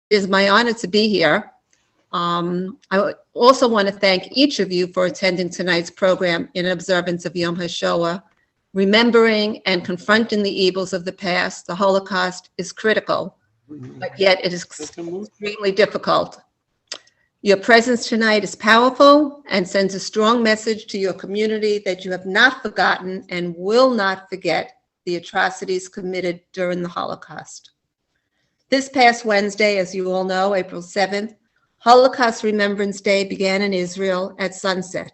is my honor to be here. I also want to thank each of you for attending tonight's program in observance of Yom HaShoah. Remembering and confronting the evils of the past, the Holocaust, is critical, but yet it is extremely difficult. Your presence tonight is powerful and sends a strong message to your community that you have not forgotten and will not forget the atrocities committed during the Holocaust. This past Wednesday, as you all know, April 7th, Holocaust Remembrance Day began in Israel at sunset.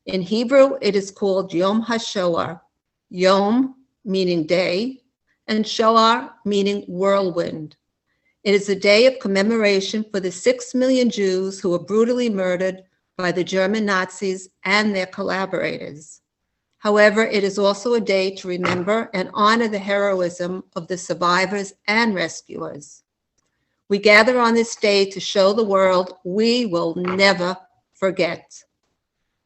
In Hebrew, it is called Yom HaShoah, Yom meaning day, and Shoah meaning whirlwind. It is a day of commemoration for the 6 million Jews who were brutally murdered by the German Nazis and their collaborators. However, it is also a day to remember and honor the heroism of the survivors and rescuers. We gather on this day to show the world we will never forget.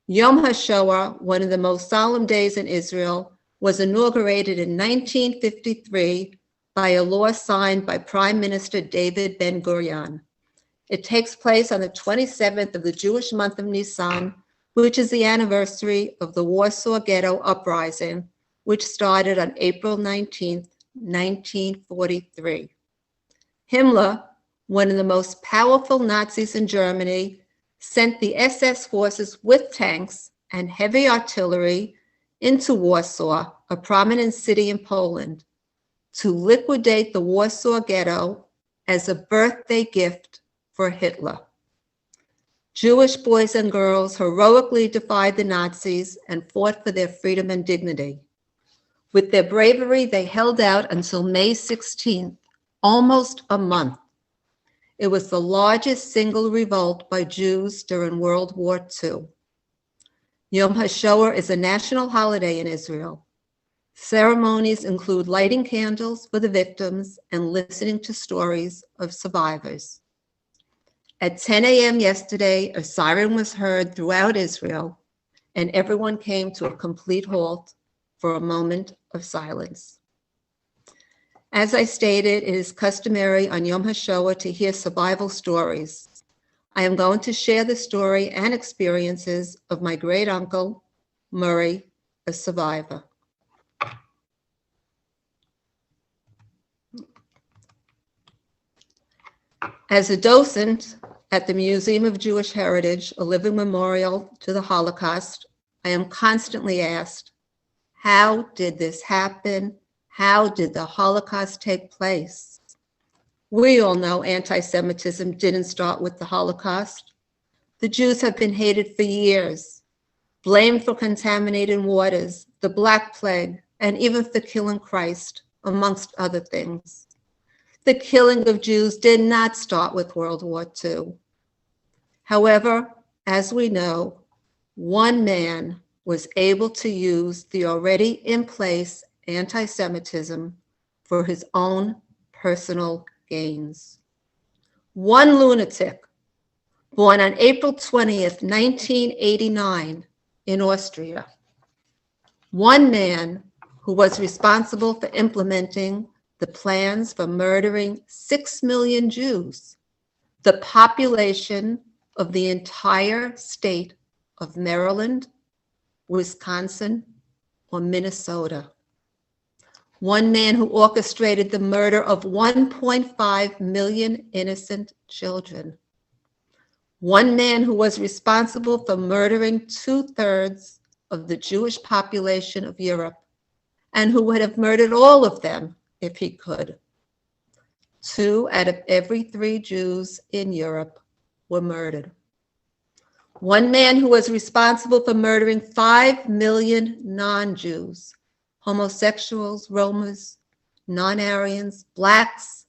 Yom HaShoah, one of the most solemn days in Israel, was inaugurated in 1953 by a law signed by Prime Minister David Ben-Gurion. It takes place on the 27th of the Jewish month of Nisan, which is the anniversary of the Warsaw Ghetto Uprising, which started on April 19th, 1943. Himmler, one of the most powerful Nazis in Germany, sent the SS forces with tanks and heavy artillery into Warsaw, a prominent city in Poland, to liquidate the Warsaw Ghetto as a birthday gift for Hitler. Jewish boys and girls heroically defied the Nazis and fought for their freedom and dignity. With their bravery, they held out until May 16th, almost a month. It was the largest single revolt by Jews during World War II. Yom HaShoah is a national holiday in Israel. Ceremonies include lighting candles for the victims and listening to stories of survivors. At 10 a.m. yesterday, a siren was heard throughout Israel, and everyone came to a complete halt for a moment of silence. As I stated, it is customary on Yom HaShoah to hear survival stories. I am going to share the story and experiences of my great uncle, Murray, a survivor. As a docent at the Museum of Jewish Heritage, a living memorial to the Holocaust, I am constantly asked, how did this happen? How did the Holocaust take place? We all know anti-Semitism didn't start with the Holocaust. The Jews have been hated for years, blamed for contaminated waters, the Black Plague, and even for killing Christ, amongst other things. The killing of Jews did not start with World War II. However, as we know, one man was able to use the already in place anti-Semitism for his own personal gains. One lunatic, born on April 20th, 1989 in Austria. One man who was responsible for implementing the plans for murdering 6 million Jews, the population of the entire state of Maryland, Wisconsin, or Minnesota. One man who orchestrated the murder of 1.5 million innocent children. One man who was responsible for murdering 2/3 of the Jewish population of Europe, and who would have murdered all of them if he could. 2 out of every 3 Jews in Europe were murdered. One man who was responsible for murdering 5 million non-Jews, homosexuals, Romas, non-Aryans, Blacks,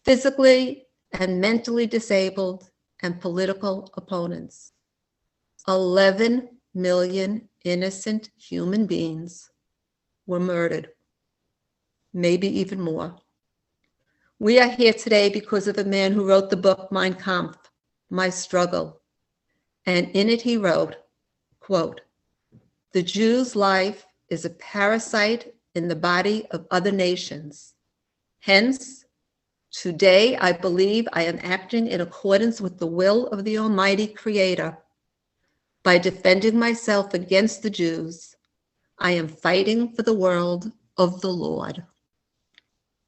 physically and mentally disabled, and political opponents. 11 million innocent human beings were murdered, maybe even more. We are here today because of a man who wrote the book Mein Kampf, My Struggle. And in it he wrote, quote, "The Jew's life is a parasite in the body of other nations. Hence, Today, I believe I am acting in accordance with the will of the Almighty Creator. By defending myself against the Jews, I am fighting for the world of the Lord.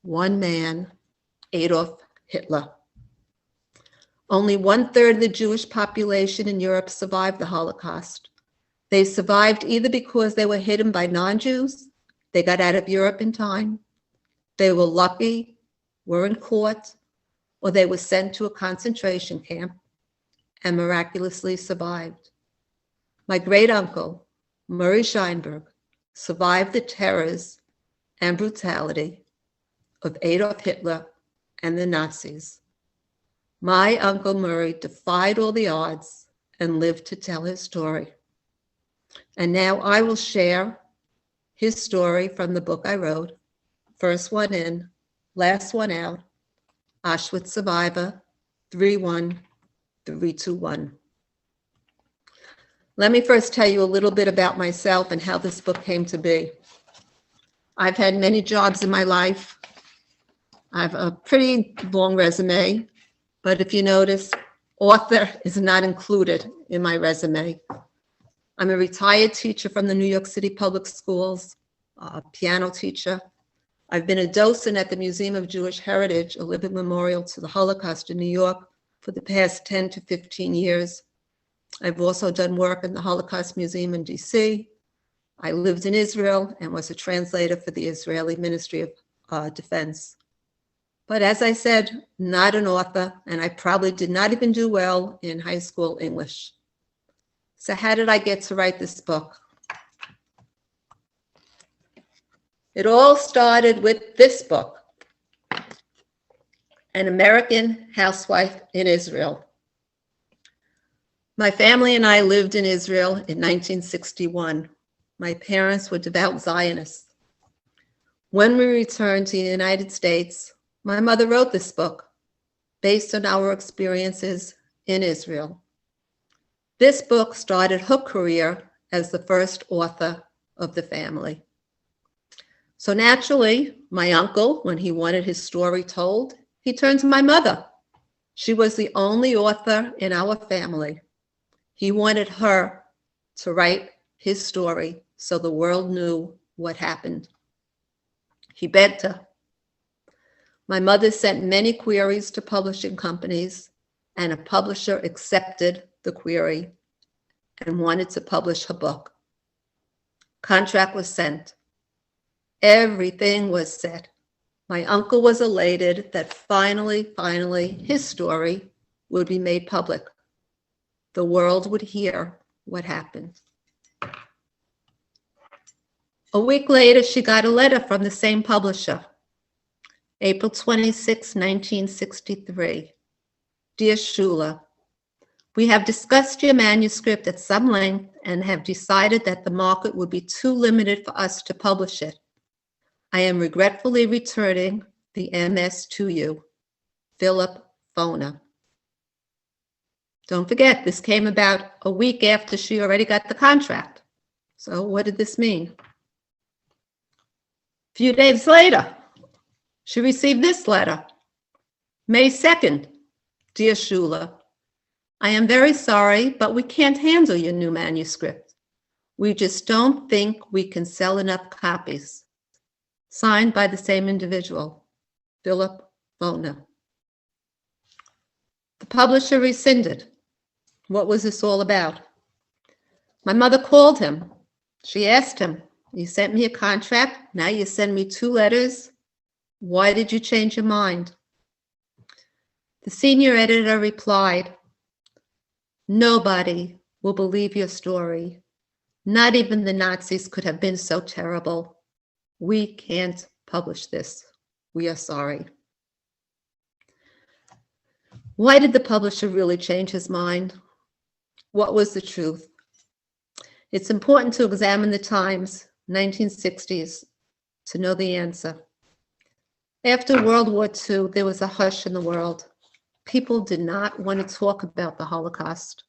One man, Adolf Hitler. Only 1/3 of the Jewish population in Europe survived the Holocaust. They survived either because they were hidden by non-Jews, they got out of Europe in time, they were lucky, were in court, or they were sent to a concentration camp and miraculously survived. My great uncle, Murray Scheinberg, survived the terrors and brutality of Adolf Hitler and the Nazis. My Uncle Murray defied all the odds and lived to tell his story. And now I will share his story from the book I wrote, First One In, Last One Out, Auschwitz Survivor, 31321. Let me first tell you a little bit about myself and how this book came to be. I've had many jobs in my life. I have a pretty long resume, but if you notice, author is not included in my resume. I'm a retired teacher from the New York City Public Schools, a piano teacher. I've been a docent at the Museum of Jewish Heritage, a living memorial to the Holocaust in New York, for the past 10 to 15 years. I've also done work in the Holocaust Museum in DC. I lived in Israel and was a translator for the Israeli Ministry of Defense. But as I said, not an author, and I probably did not even do well in high school English. So how did I get to write this book? It all started with this book, An American Housewife in Israel. My family and I lived in Israel in 1961. My parents were devout Zionists. When we returned to the United States, my mother wrote this book based on our experiences in Israel. This book started her career as the first author of the family. So naturally, my uncle, when he wanted his story told, he turned to my mother. She was the only author in our family. He wanted her to write his story so the world knew what happened. He begged her. My mother sent many queries to publishing companies, and a publisher accepted the query and wanted to publish her book. Contract was sent. Everything was set. My uncle was elated that finally, his story would be made public. The world would hear what happened. A week later, she got a letter from the same publisher. April 26, 1963. Dear Shula, we have discussed your manuscript at some length and have decided that the market would be too limited for us to publish it. I am regretfully returning the MS to you. Philip Foner. Don't forget, this came about a week after she already got the contract. So what did this mean? A few days later, she received this letter. May 2nd, Dear Shula, I am very sorry, but we can't handle your new manuscript. We just don't think we can sell enough copies. Signed by the same individual, Philip Foner. The publisher rescinded. What was this all about? My mother called him. She asked him, you sent me a contract, now you send me 2 letters. Why did you change your mind? The senior editor replied, nobody will believe your story. Not even the Nazis could have been so terrible. We can't publish this. We are sorry. Why did the publisher really change his mind? What was the truth? It's important to examine the times, 1960s, to know the answer. After World War II, there was a hush in the world. People did not want to talk about the Holocaust.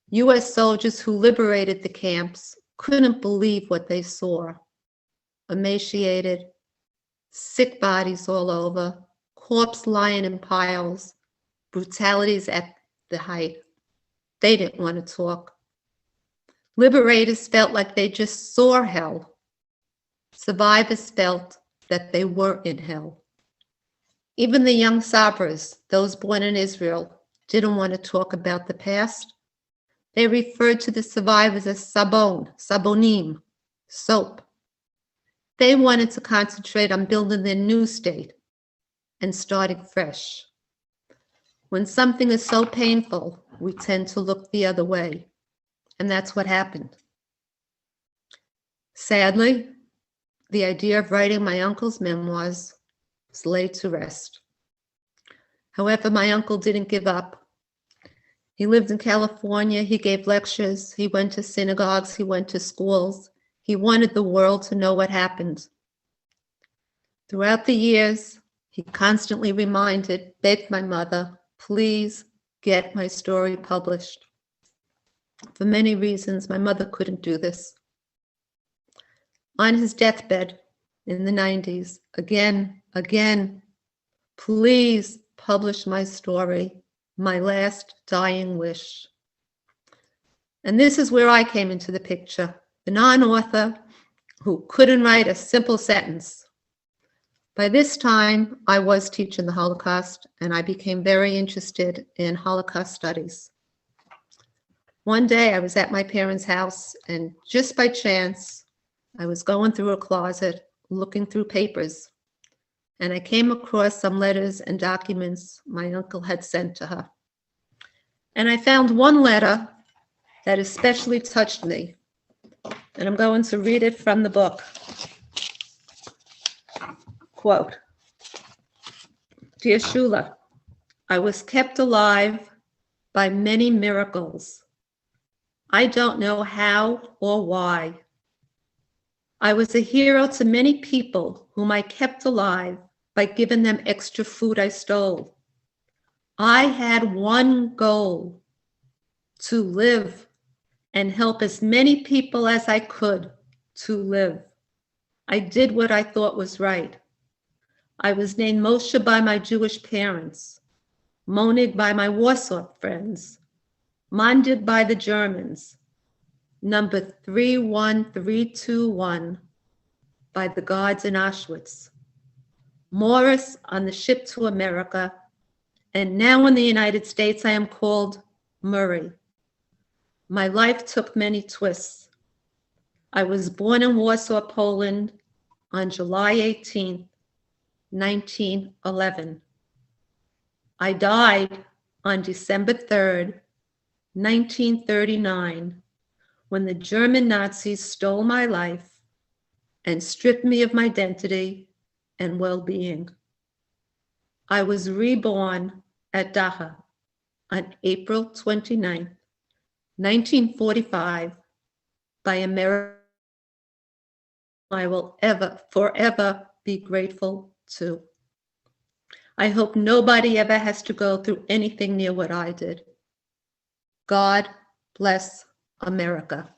US soldiers who liberated the camps couldn't believe what they saw. Emaciated, sick bodies all over, corpse lying in piles, brutalities at the height. They didn't want to talk. Liberators felt like they just saw hell. Survivors felt that they were in hell. Even the young Sabras, those born in Israel, didn't want to talk about the past. They referred to the survivors as sabon, sabonim, soap. They wanted to concentrate on building their new state and starting fresh. When something is so painful, we tend to look the other way, and that's what happened. Sadly, the idea of writing my uncle's memoirs was laid to rest. However, my uncle didn't give up. He lived in California, he gave lectures, he went to synagogues, he went to schools. He wanted the world to know what happened. Throughout the years, he constantly begged my mother, please get my story published. For many reasons, my mother couldn't do this. On his deathbed in the 90s, again, please publish my story, my last dying wish. And this is where I came into the picture, the non-author who couldn't write a simple sentence. By this time, I was teaching the Holocaust, and I became very interested in Holocaust studies. One day, I was at my parents' house, and just by chance, I was going through a closet, looking through papers, and I came across some letters and documents my uncle had sent to her. And I found one letter that especially touched me, and I'm going to read it from the book. Quote, Dear Shula, I was kept alive by many miracles. I don't know how or why. I was a hero to many people whom I kept alive by giving them extra food I stole. I had one goal, to live and help as many people as I could to live. I did what I thought was right. I was named Moshe by my Jewish parents, Monig by my Warsaw friends, Mandig by the Germans, number 31321 by the guards in Auschwitz, Morris on the ship to America, and now in the United States I am called Murray. My life took many twists. I was born in Warsaw, Poland on July 18, 1911. I died on December 3rd, 1939, when the German Nazis stole my life and stripped me of my identity and well-being. I was reborn at Daha on April 29, 1945, by America. I will forever be grateful to. I hope nobody ever has to go through anything near what I did. God bless America.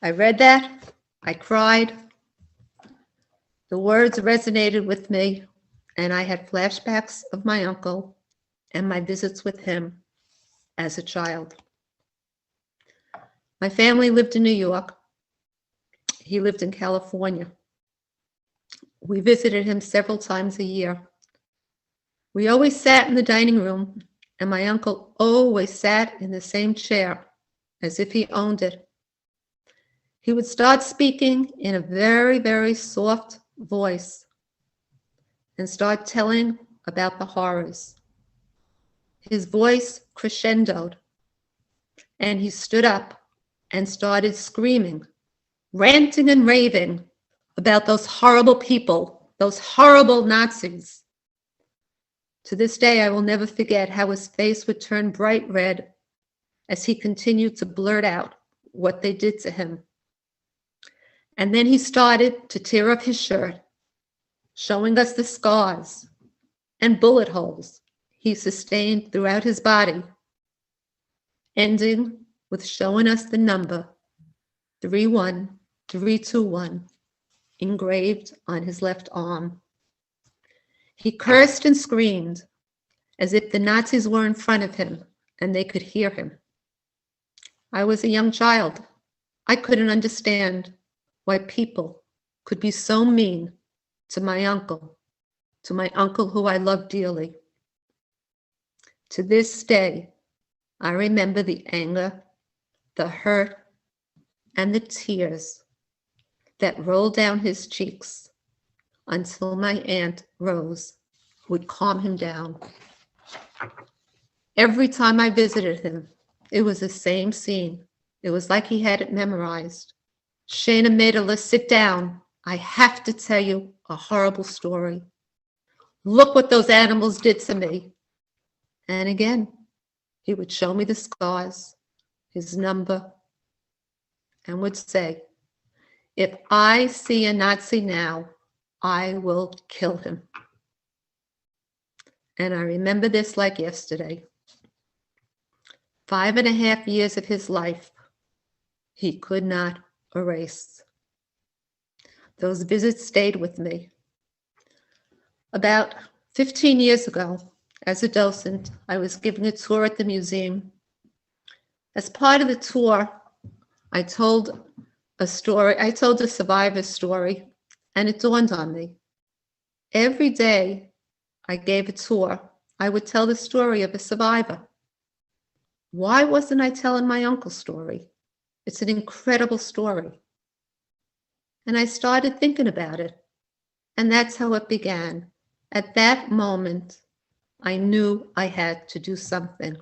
I read that, I cried. The words resonated with me, and I had flashbacks of my uncle and my visits with him as a child. My family lived in New York. He lived in California. We visited him several times a year. We always sat in the dining room, and my uncle always sat in the same chair, as if he owned it. He would start speaking in a very, very soft voice and start telling about the horrors. His voice crescendoed, and he stood up and started screaming, ranting and raving about those horrible people, those horrible Nazis. To this day, I will never forget how his face would turn bright red as he continued to blurt out what they did to him. And then he started to tear up his shirt, showing us the scars and bullet holes he sustained throughout his body, ending with showing us the number 31321 engraved on his left arm. He cursed and screamed as if the Nazis were in front of him and they could hear him. I was a young child. I couldn't understand why people could be so mean to my uncle who I loved dearly. To this day, I remember the anger, the hurt, and the tears that rolled down his cheeks until my Aunt Rose would calm him down. Every time I visited him, it was the same scene. It was like he had it memorized. Shana Mädela, sit down. I have to tell you a horrible story. Look what those animals did to me. And again, he would show me the scars, his number, and would say, if I see a Nazi now, I will kill him. And I remember this like yesterday. 5.5 years of his life, he could not erase. Those visits stayed with me. About 15 years ago, as a docent, I was giving a tour at the museum. As part of the tour, I told a survivor's story, and it dawned on me. Every day I gave a tour, I would tell the story of a survivor. Why wasn't I telling my uncle's story? It's an incredible story. And I started thinking about it, and that's how it began. At that moment, I knew I had to do something.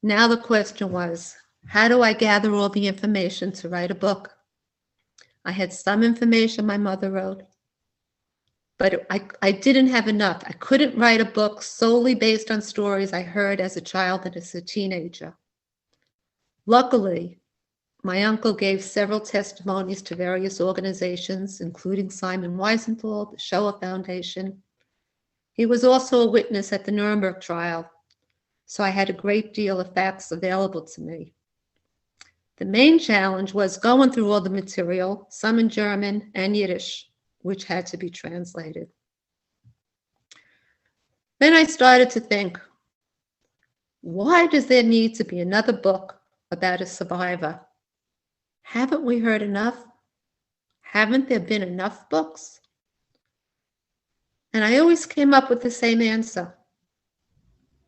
Now the question was, how do I gather all the information to write a book? I had some information my mother wrote, but I didn't have enough. I couldn't write a book solely based on stories I heard as a child and as a teenager. Luckily, my uncle gave several testimonies to various organizations, including Simon Wiesenthal, the Shoah Foundation. He was also a witness at the Nuremberg trial, so I had a great deal of facts available to me. The main challenge was going through all the material, some in German and Yiddish, which had to be translated. Then I started to think, why does there need to be another book about a survivor? Haven't we heard enough? Haven't there been enough books? And I always came up with the same answer.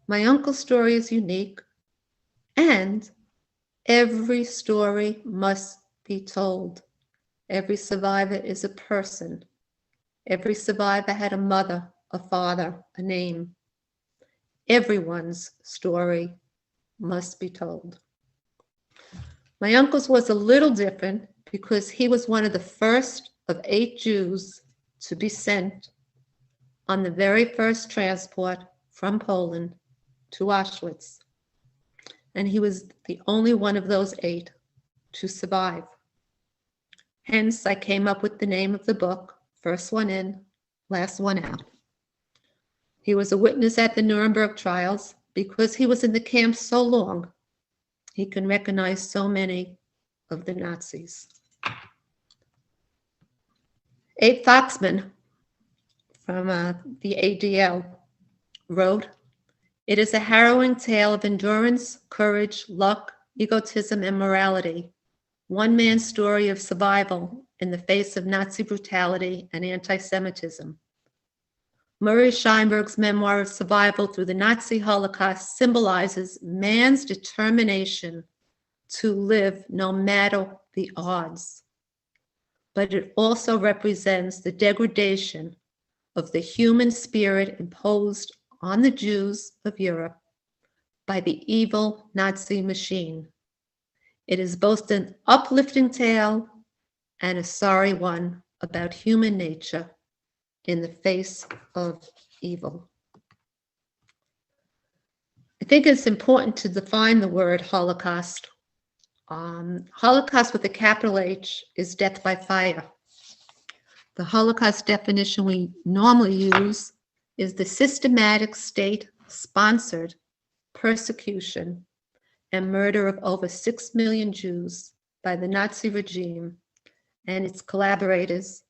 My uncle's story is unique, and every story must be told. Every survivor is a person. Every survivor had a mother, a father, a name. Everyone's story must be told. My uncle's was a little different because he was one of the first of 8 Jews to be sent on the very first transport from Poland to Auschwitz. And he was the only one of those 8 to survive. Hence, I came up with the name of the book, first one in, last one out. He was a witness at the Nuremberg trials because he was in the camp so long. He can recognize so many of the Nazis. Abe Foxman from the ADL wrote, "It is a harrowing tale of endurance, courage, luck, egotism, and morality. One man's story of survival in the face of Nazi brutality and anti-Semitism. Murray Scheinberg's memoir of survival through the Nazi Holocaust symbolizes man's determination to live no matter the odds. But it also represents the degradation of the human spirit imposed on the Jews of Europe by the evil Nazi machine. It is both an uplifting tale and a sorry one about human nature in the face of evil." I think it's important to define the word Holocaust. Holocaust with a capital H is death by fire. The Holocaust definition we normally use is the systematic state-sponsored persecution and murder of over 6 million Jews by the Nazi regime and its collaborators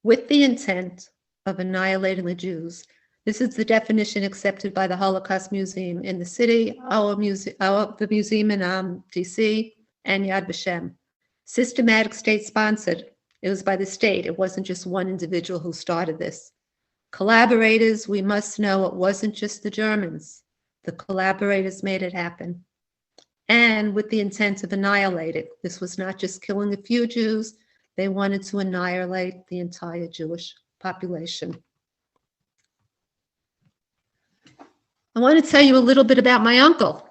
with the intent of annihilating the Jews. This is the definition accepted by the Holocaust Museum in the city, the museum in D.C., and Yad Vashem. Systematic, state-sponsored. It was by the state. It wasn't just one individual who started this. Collaborators, we must know it wasn't just the Germans. The collaborators made it happen. And with the intent of annihilating. This was not just killing a few Jews. They wanted to annihilate the entire Jewish population. I want to tell you a little bit about my uncle.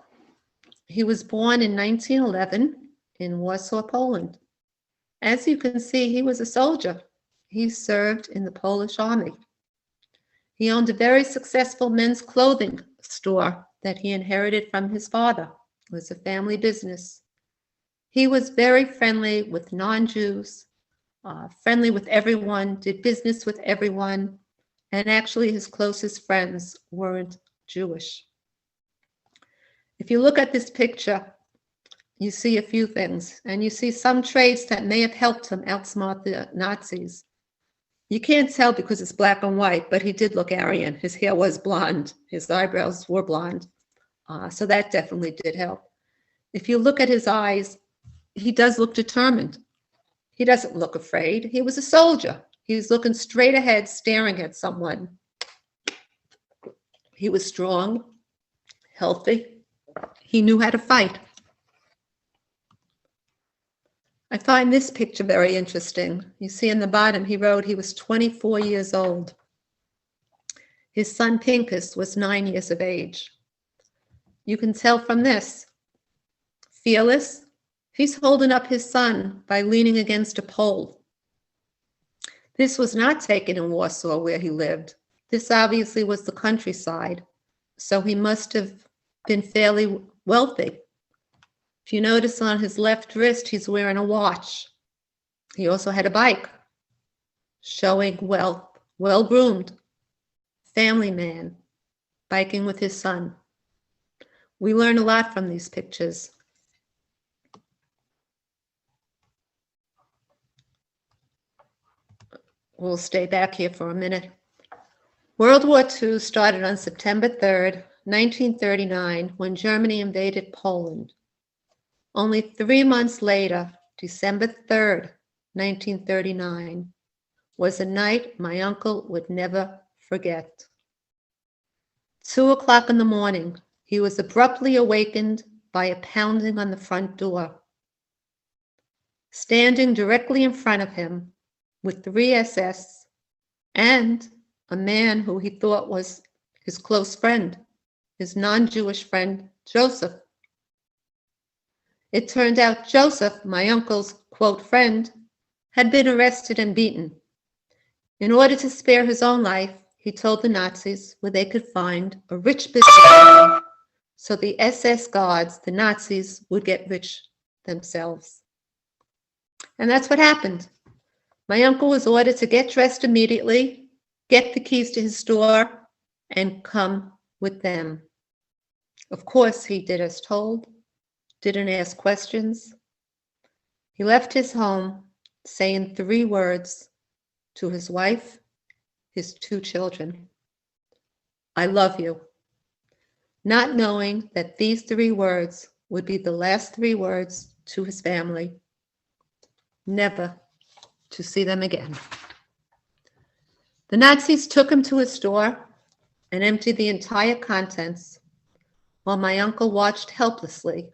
He was born in 1911 in Warsaw, Poland. As you can see, he was a soldier. He served in the Polish army. He owned a very successful men's clothing store that he inherited from his father. It was a family business. He was very friendly with non-Jews, friendly with everyone, did business with everyone, and actually his closest friends weren't Jewish. If you look at this picture, you see a few things, and you see some traits that may have helped him outsmart the Nazis. You can't tell because it's black and white, but he did look Aryan. His hair was blonde. His eyebrows were blonde. So that definitely did help. If you look at his eyes, he does look determined. He doesn't look afraid. He was a soldier. He was looking straight ahead, staring at someone. He was strong, healthy. He knew how to fight. I find this picture very interesting. You see in the bottom, he wrote he was 24 years old. His son Pincus was 9 years of age. You can tell from this. Fearless, he's holding up his son by leaning against a pole. This was not taken in Warsaw where he lived. This obviously was the countryside, so he must have been fairly wealthy. If you notice on his left wrist, he's wearing a watch. He also had a bike, showing wealth, well-groomed, family man, biking with his son. We learn a lot from these pictures. We'll stay back here for a minute. World War II started on September 3rd, 1939, when Germany invaded Poland. Only 3 months later, December 3rd, 1939, was a night my uncle would never forget. 2 o'clock in the morning, he was abruptly awakened by a pounding on the front door. Standing directly in front of him, with 3 SS and a man who he thought was his close friend, his non-Jewish friend, Joseph. It turned out Joseph, my uncle's, quote, friend, had been arrested and beaten. In order to spare his own life, he told the Nazis where they could find a rich businessman, so the SS guards, the Nazis, would get rich themselves. And that's what happened. My uncle was ordered to get dressed immediately, get the keys to his store, and come with them. Of course, he did as told, didn't ask questions. He left his home saying 3 words to his wife, his 2 children. I love you. Not knowing that these 3 words would be the last 3 words to his family, never to see them again. The Nazis took him to his store and emptied the entire contents, while my uncle watched helplessly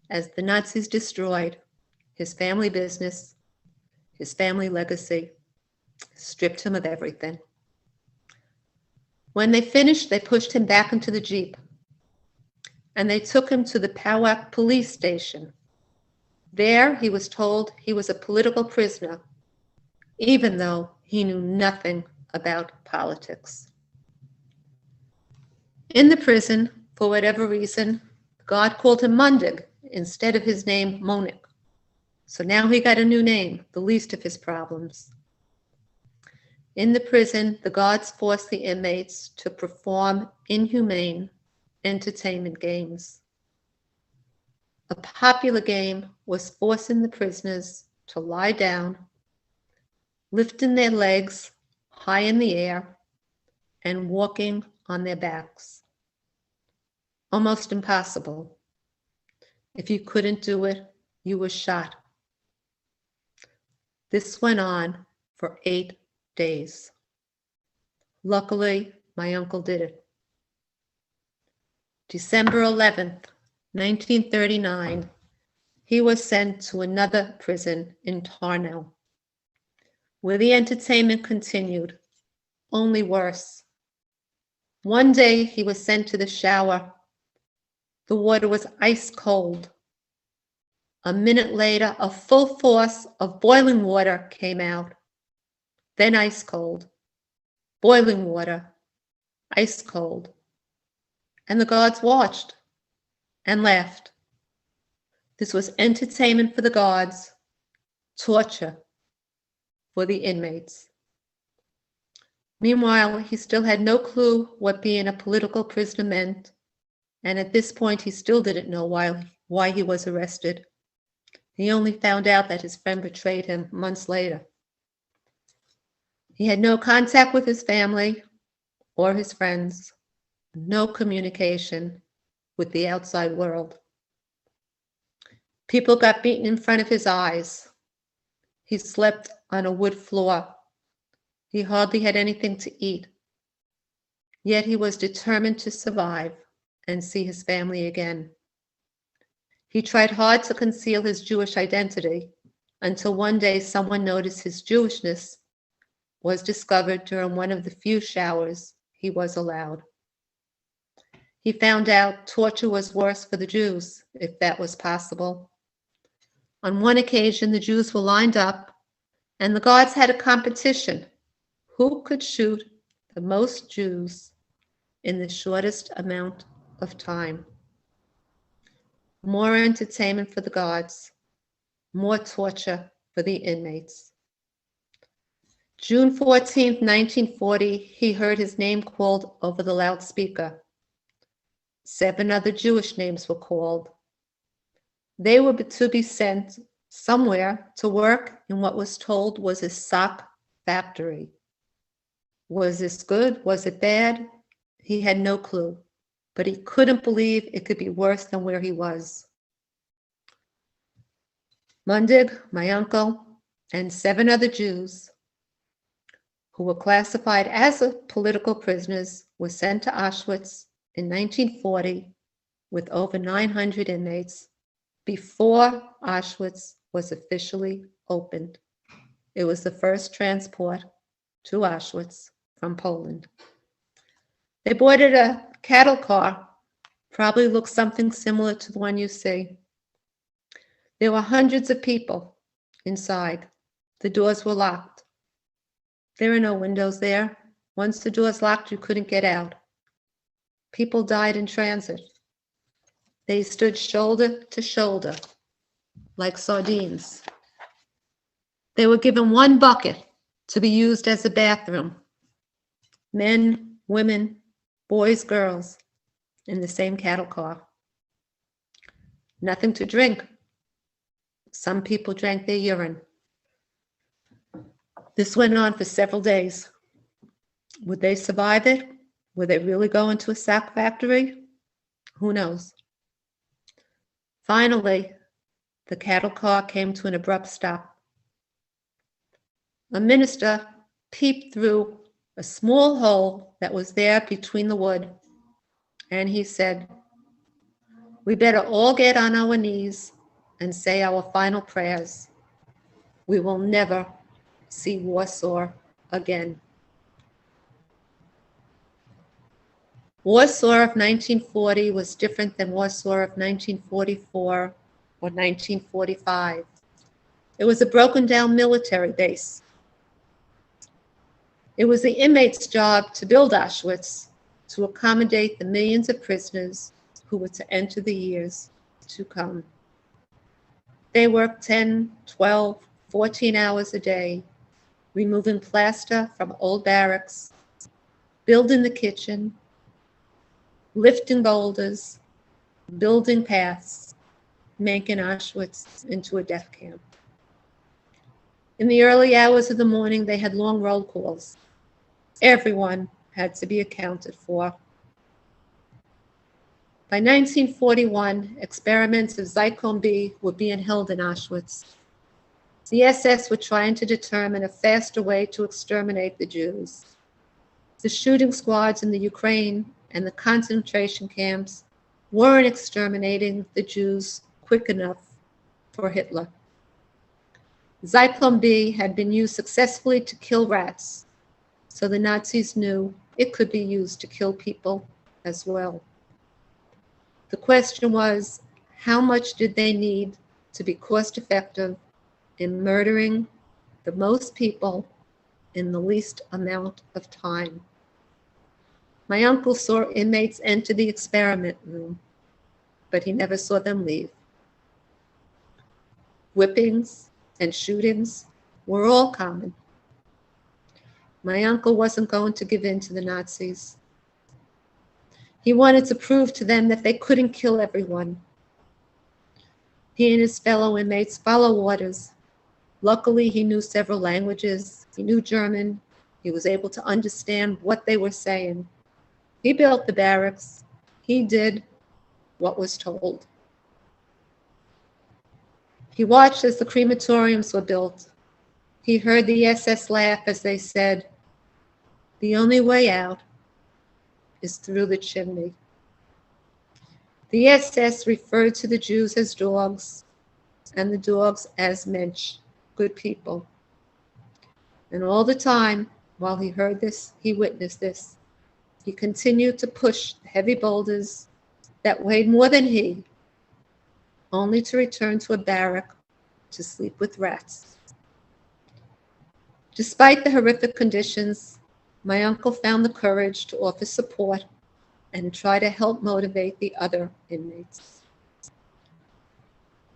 as the Nazis destroyed his family business, his family legacy, stripped him of everything. When they finished, they pushed him back into the Jeep, and they took him to the Powak police station. There, he was told he was a political prisoner, even though he knew nothing about politics. In the prison, for whatever reason, God called him Mundig instead of his name Monik. So now he got a new name, the least of his problems. In the prison, the guards forced the inmates to perform inhumane entertainment games. A popular game was forcing the prisoners to lie down, lifting their legs high in the air, and walking on their backs. Almost impossible. If you couldn't do it, you were shot. This went on for 8 days. Luckily, my uncle did it. December 11th, 1939, he was sent to another prison in Tarnow, where the entertainment continued, only worse. One day he was sent to the shower. The water was ice cold. A minute later, a full force of boiling water came out. Then ice cold, boiling water, ice cold. And the guards watched and laughed. This was entertainment for the guards, torture for the inmates. Meanwhile, he still had no clue what being a political prisoner meant, and at this point he still didn't know why he was arrested. He only found out that his friend betrayed him months later. He had no contact with his family or his friends, no communication with the outside world. People got beaten in front of his eyes. He slept on a wood floor. He hardly had anything to eat. Yet he was determined to survive and see his family again. He tried hard to conceal his Jewish identity until one day someone noticed his Jewishness was discovered during one of the few showers he was allowed. He found out torture was worse for the Jews, if that was possible. On one occasion, the Jews were lined up, and the guards had a competition. Who could shoot the most Jews in the shortest amount of time? More entertainment for the guards, more torture for the inmates. June 14, 1940, he heard his name called over the loudspeaker. 7 other Jewish names were called. They were to be sent somewhere to work in what was told was a sock factory. Was this good? Was it bad? He had no clue, but he couldn't believe it could be worse than where he was. Mundig, my uncle, and 7 other Jews who were classified as political prisoners were sent to Auschwitz in 1940 with over 900 inmates before Auschwitz was officially opened. It was the first transport to Auschwitz from Poland. They boarded a cattle car, probably looks something similar to the one you see. There were hundreds of people inside. The doors were locked. There are no windows there. Once the doors locked, you couldn't get out. People died in transit. They stood shoulder to shoulder, like sardines. They were given one bucket to be used as a bathroom. Men, women, boys, girls, in the same cattle car. Nothing to drink. Some people drank their urine. This went on for several days. Would they survive it? Would they really go into a sack factory? Who knows? Finally, the cattle car came to an abrupt stop. A minister peeped through a small hole that was there between the wood, and he said, "We better all get on our knees and say our final prayers. We will never see Warsaw again." Warsaw of 1940 was different than Warsaw of 1944 or 1945. It was a broken down military base. It was the inmates' job to build Auschwitz to accommodate the millions of prisoners who were to enter the years to come. They worked 10, 12, 14 hours a day, removing plaster from old barracks, building the kitchen, lifting boulders, building paths, making Auschwitz into a death camp. In the early hours of the morning, they had long roll calls. Everyone had to be accounted for. By 1941, experiments of Zyklon B were being held in Auschwitz. The SS were trying to determine a faster way to exterminate the Jews. The shooting squads in the Ukraine and the concentration camps weren't exterminating the Jews quick enough for Hitler. Zyklon B had been used successfully to kill rats, so the Nazis knew it could be used to kill people as well. The question was, how much did they need to be cost-effective in murdering the most people in the least amount of time? My uncle saw inmates enter the experiment room, but he never saw them leave. Whippings and shootings were all common. My uncle wasn't going to give in to the Nazis. He wanted to prove to them that they couldn't kill everyone. He and his fellow inmates followed orders. Luckily, he knew several languages. He knew German. He was able to understand what they were saying. He built the barracks. He did what was told. He watched as the crematoriums were built. He heard the SS laugh as they said, "The only way out is through the chimney." The SS referred to the Jews as dogs and the dogs as Mensch, good people. And all the time, while he heard this, he witnessed this, he continued to push the heavy boulders that weighed more than he, only to return to a barrack to sleep with rats. Despite the horrific conditions, my uncle found the courage to offer support and try to help motivate the other inmates.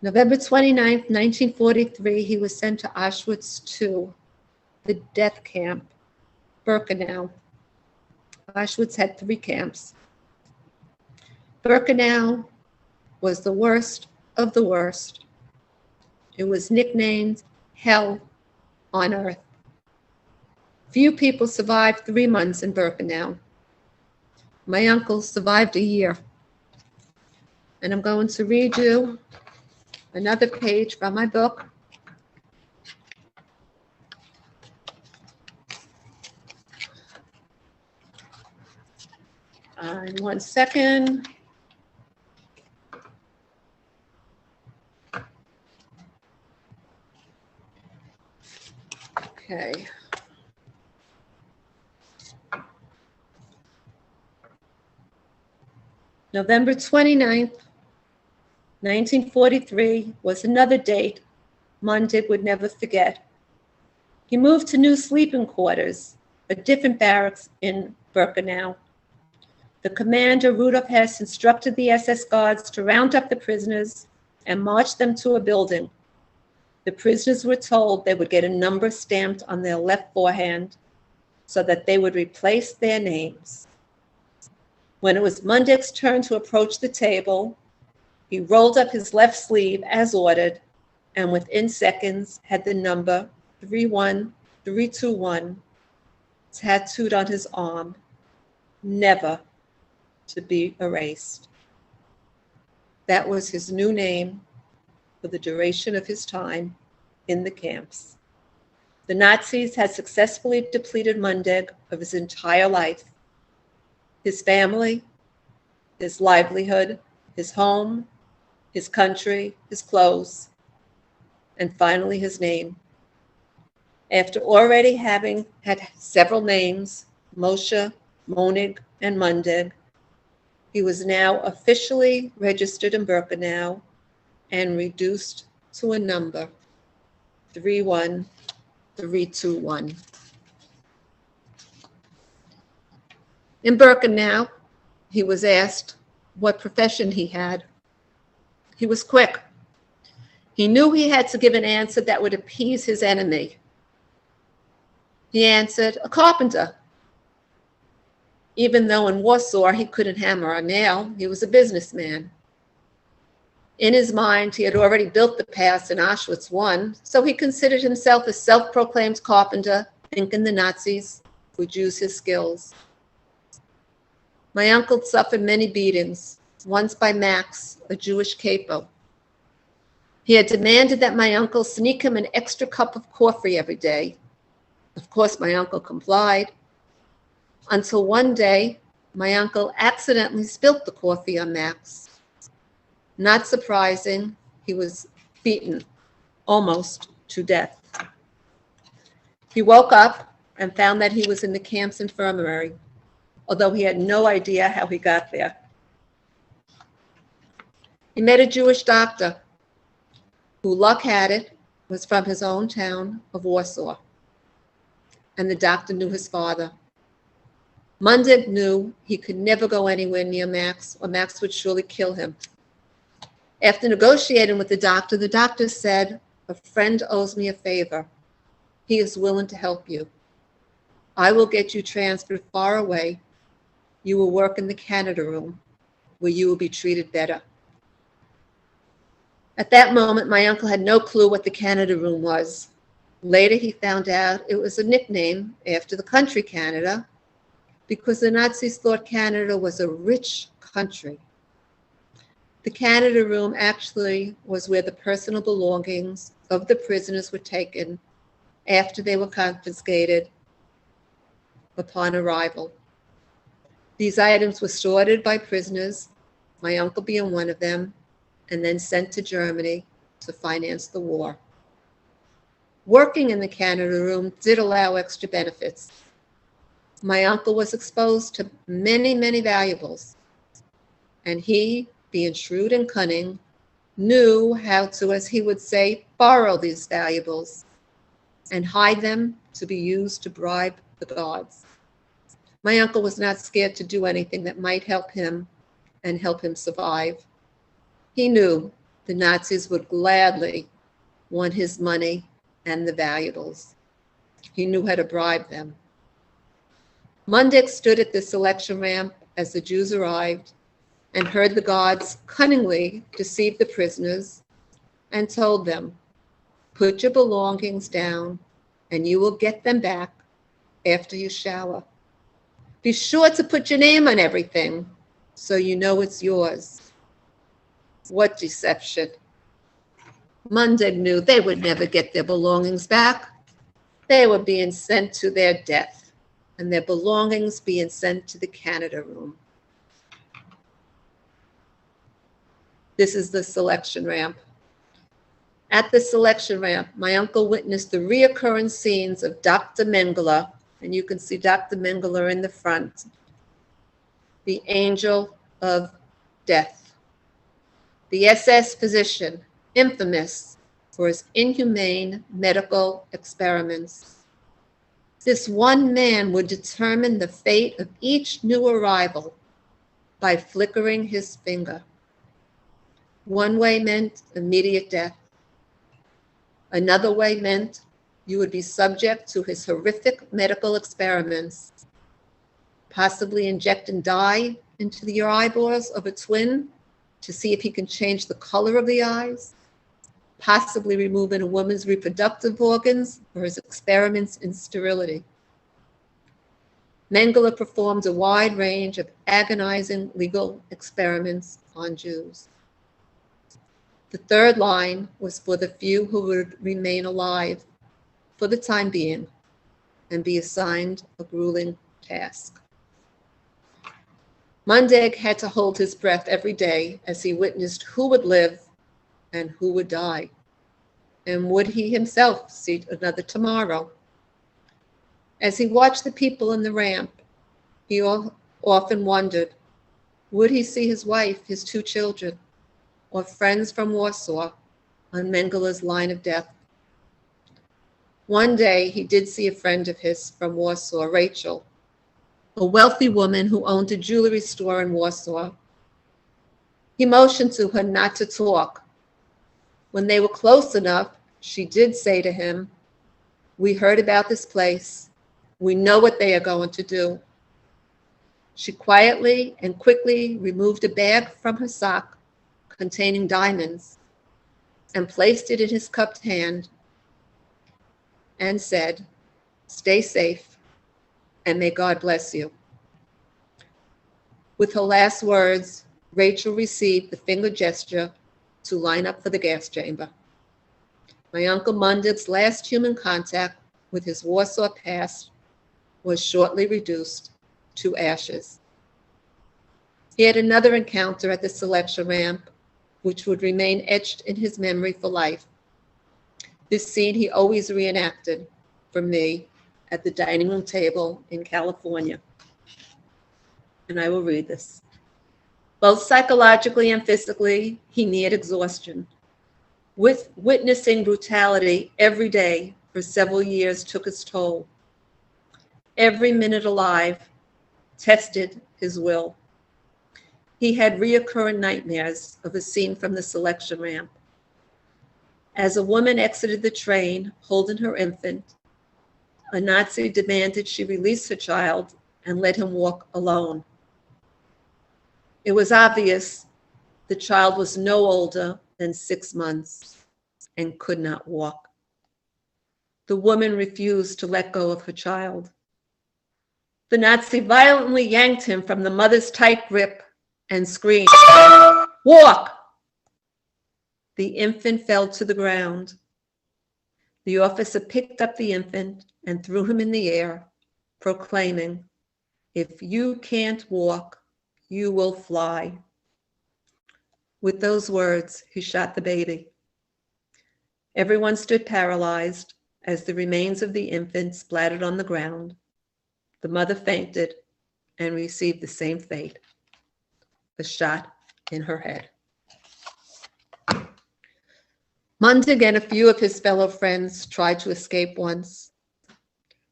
November 29, 1943, he was sent to Auschwitz II, the death camp, Birkenau. Auschwitz had 3 camps. Birkenau was the worst of the worst. It was nicknamed Hell on Earth. Few people survived 3 months in Birkenau. My uncle survived a year. And I'm going to read you another page from my book. In 1 second. Okay. November 29th, 1943 was another date Mundig would never forget. He moved to new sleeping quarters, a different barracks in Birkenau. The commander, Rudolf Hess, instructed the SS guards to round up the prisoners and march them to a building. The prisoners were told they would get a number stamped on their left forehand so that they would replace their names. When it was Mundig's turn to approach the table, he rolled up his left sleeve as ordered, and within seconds had the number 31321 tattooed on his arm, never to be erased. That was his new name for the duration of his time in the camps. The Nazis had successfully depleted Mundig of his entire life, his family, his livelihood, his home, his country, his clothes, and finally his name. After already having had several names, Moshe, Monig, and Mundig, he was now officially registered in Birkenau and reduced to a number, 31321. In Birkenau, he was asked what profession he had. He was quick. He knew he had to give an answer that would appease his enemy. He answered, a carpenter. Even though in Warsaw he couldn't hammer a nail, he was a businessman. In his mind, he had already built the pass in Auschwitz I, so he considered himself a self-proclaimed carpenter, thinking the Nazis would use his skills. My uncle suffered many beatings, once by Max, a Jewish capo. He had demanded that my uncle sneak him an extra cup of coffee every day. Of course, my uncle complied, until one day, my uncle accidentally spilt the coffee on Max. Not surprising, he was beaten almost to death. He woke up and found that he was in the camp's infirmary, although he had no idea how he got there. He met a Jewish doctor who, luck had it, was from his own town of Warsaw, and the doctor knew his father. Mundig knew he could never go anywhere near Max, or Max would surely kill him. After negotiating with the doctor said, "A friend owes me a favor. He is willing to help you. I will get you transferred far away. You will work in the Canada room, where you will be treated better." At that moment, my uncle had no clue what the Canada room was. Later, he found out it was a nickname after the country Canada, because the Nazis thought Canada was a rich country. The Canada room actually was where the personal belongings of the prisoners were taken after they were confiscated upon arrival. These items were sorted by prisoners, my uncle being one of them, and then sent to Germany to finance the war. Working in the Canada room did allow extra benefits. My uncle was exposed to many, many valuables, and he, being shrewd and cunning, knew how to, as he would say, borrow these valuables and hide them to be used to bribe the guards. My uncle was not scared to do anything that might help him and help him survive. He knew the Nazis would gladly want his money and the valuables. He knew how to bribe them. Mundig stood at the selection ramp as the Jews arrived and heard the guards cunningly deceive the prisoners and told them, "Put your belongings down and you will get them back after you shower. Be sure to put your name on everything so you know it's yours." What deception. Mundig knew they would never get their belongings back. They were being sent to their death, and their belongings being sent to the Canada room. This is the selection ramp. At the selection ramp, my uncle witnessed the reoccurring scenes of Dr. Mengele, and you can see Dr. Mengele in the front, the angel of death. The SS physician, infamous for his inhumane medical experiments. This one man would determine the fate of each new arrival by flickering his finger. One way meant immediate death. Another way meant you would be subject to his horrific medical experiments, possibly injecting dye into your eyeballs of a twin to see if he can change the color of the eyes, possibly removing a woman's reproductive organs for his experiments in sterility. Mengele performed a wide range of agonizing legal experiments on Jews. The third line was for the few who would remain alive for the time being and be assigned a grueling task. Mundig had to hold his breath every day as he witnessed who would live and who would die. And would he himself see another tomorrow? As he watched the people in the ramp, he often wondered, would he see his wife, his 2 children, or friends from Warsaw on Mengele's line of death? One day, he did see a friend of his from Warsaw, Rachel, a wealthy woman who owned a jewelry store in Warsaw. He motioned to her not to talk. When they were close enough, she did say to him, "We heard about this place. We know what they are going to do." She quietly and quickly removed a bag from her sock containing diamonds and placed it in his cupped hand and said, "Stay safe. and may God bless you. With her last words, Rachel received the finger gesture to line up for the gas chamber. My Uncle Mundig's last human contact with his Warsaw past was shortly reduced to ashes. He had another encounter at the selection ramp, which would remain etched in his memory for life. This scene he always reenacted for me at the dining room table in California. And I will read this. Both psychologically and physically, he neared exhaustion. Witnessing brutality every day for several years took its toll. Every minute alive tested his will. He had reoccurring nightmares of a scene from the selection ramp. As a woman exited the train holding her infant, a Nazi demanded she release her child and let him walk alone. It was obvious the child was no older than 6 months and could not walk. The woman refused to let go of her child. The Nazi violently yanked him from the mother's tight grip and screamed, "Walk!" The infant fell to the ground. The officer picked up the infant and threw him in the air, proclaiming, "If you can't walk, you will fly." With those words, he shot the baby. Everyone stood paralyzed as the remains of the infant splattered on the ground. The mother fainted and received the same fate, a shot in her head. Mundig and a few of his fellow friends tried to escape once.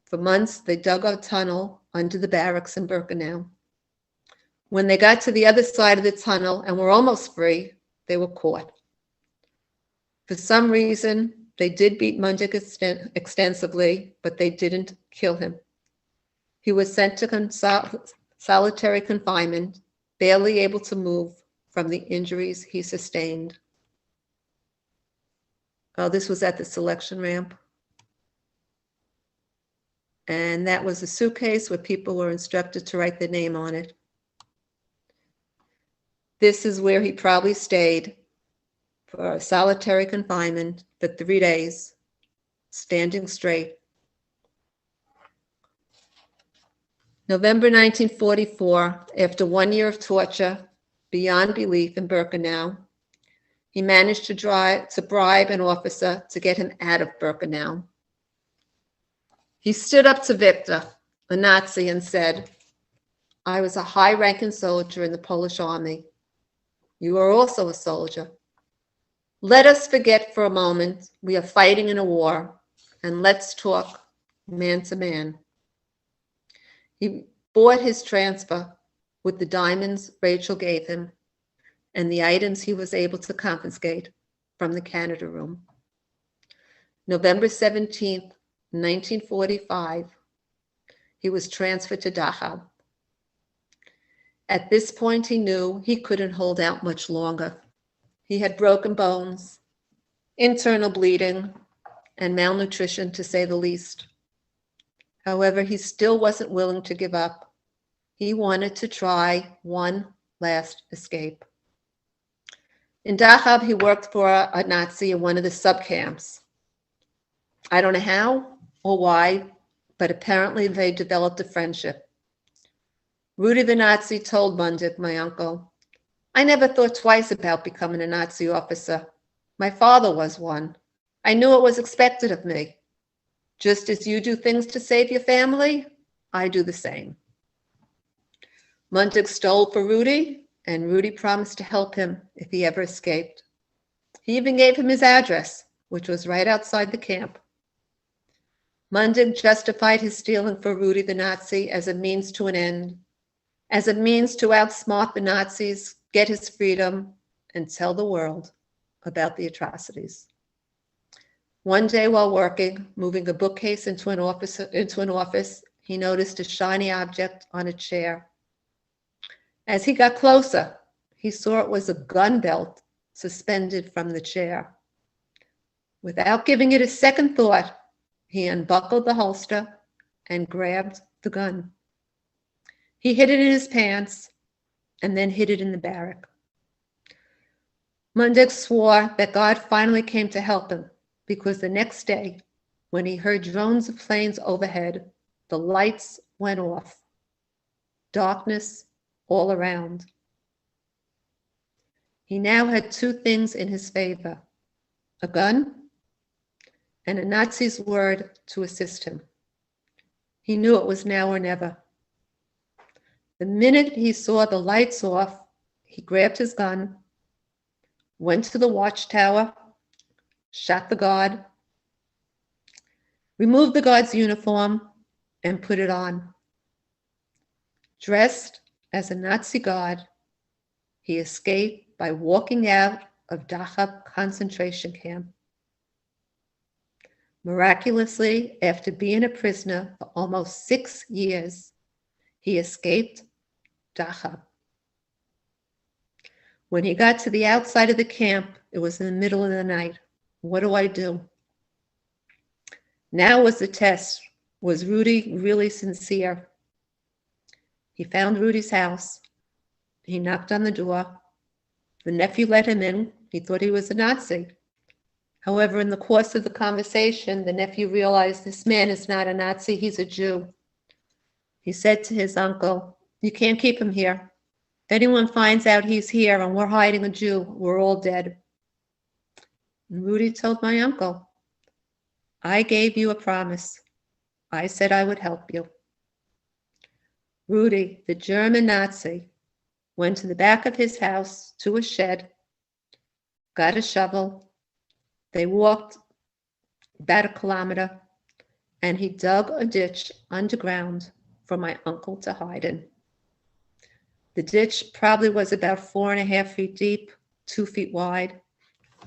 For months, they dug a tunnel under the barracks in Birkenau. When they got to the other side of the tunnel and were almost free, they were caught. For some reason, they did beat Mundig extensively, but they didn't kill him. He was sent to solitary confinement, barely able to move from the injuries he sustained. This was at the selection ramp. And that was a suitcase where people were instructed to write their name on it. This is where he probably stayed for solitary confinement for 3 days, standing straight. November 1944, after 1 year of torture beyond belief in Birkenau, he managed to bribe an officer to get him out of Birkenau. He stood up to Victor, a Nazi, and said, "I was a high-ranking soldier in the Polish army. You are also a soldier. Let us forget for a moment we are fighting in a war, and let's talk man to man." He bought his transfer with the diamonds Rachel gave him and the items he was able to confiscate from the Canada room. November 17th, 1945, he was transferred to Dachau. At this point, he knew he couldn't hold out much longer. He had broken bones, internal bleeding, and malnutrition, to say the least. However, he still wasn't willing to give up. He wanted to try one last escape. In Dachau, he worked for a Nazi in one of the subcamps. I don't know how or why, but apparently they developed a friendship. Rudy the Nazi told Mundig, my uncle, "I never thought twice about becoming a Nazi officer. My father was one. I knew it was expected of me. Just as you do things to save your family, I do the same." Mundig stole for Rudy, and Rudy promised to help him if he ever escaped. He even gave him his address, which was right outside the camp. Mundig justified his stealing for Rudy the Nazi as a means to an end, as a means to outsmart the Nazis, get his freedom, and tell the world about the atrocities. One day while working, moving a bookcase into an office, he noticed a shiny object on a chair. As he got closer, he saw it was a gun belt suspended from the chair. Without giving it a second thought, he unbuckled the holster and grabbed the gun. He hid it in his pants and then hid it in the barrack. Mundig swore that God finally came to help him because the next day, when he heard drones of planes overhead, the lights went off. Darkness all around. He now had two things in his favor, a gun and a Nazi's word to assist him. He knew it was now or never. The minute he saw the lights off, he grabbed his gun, went to the watchtower, shot the guard, removed the guard's uniform, and put it on. Dressed as a Nazi guard, he escaped by walking out of Dachau concentration camp. Miraculously, after being a prisoner for almost 6 years, he escaped Dachau. When he got to the outside of the camp, it was in the middle of the night. What do I do? Now was the test. Was Rudy really sincere? He found Rudy's house. He knocked on the door. The nephew let him in. He thought he was a Nazi. However, in the course of the conversation, the nephew realized this man is not a Nazi, he's a Jew. He said to his uncle, "You can't keep him here. If anyone finds out he's here and we're hiding a Jew, we're all dead." And Rudy told my uncle, "I gave you a promise. I said I would help you." Rudy, the German Nazi, went to the back of his house to a shed, got a shovel. They walked about 1 kilometer, and he dug a ditch underground for my uncle to hide in. The ditch probably was about 4.5 feet deep, 2 feet wide.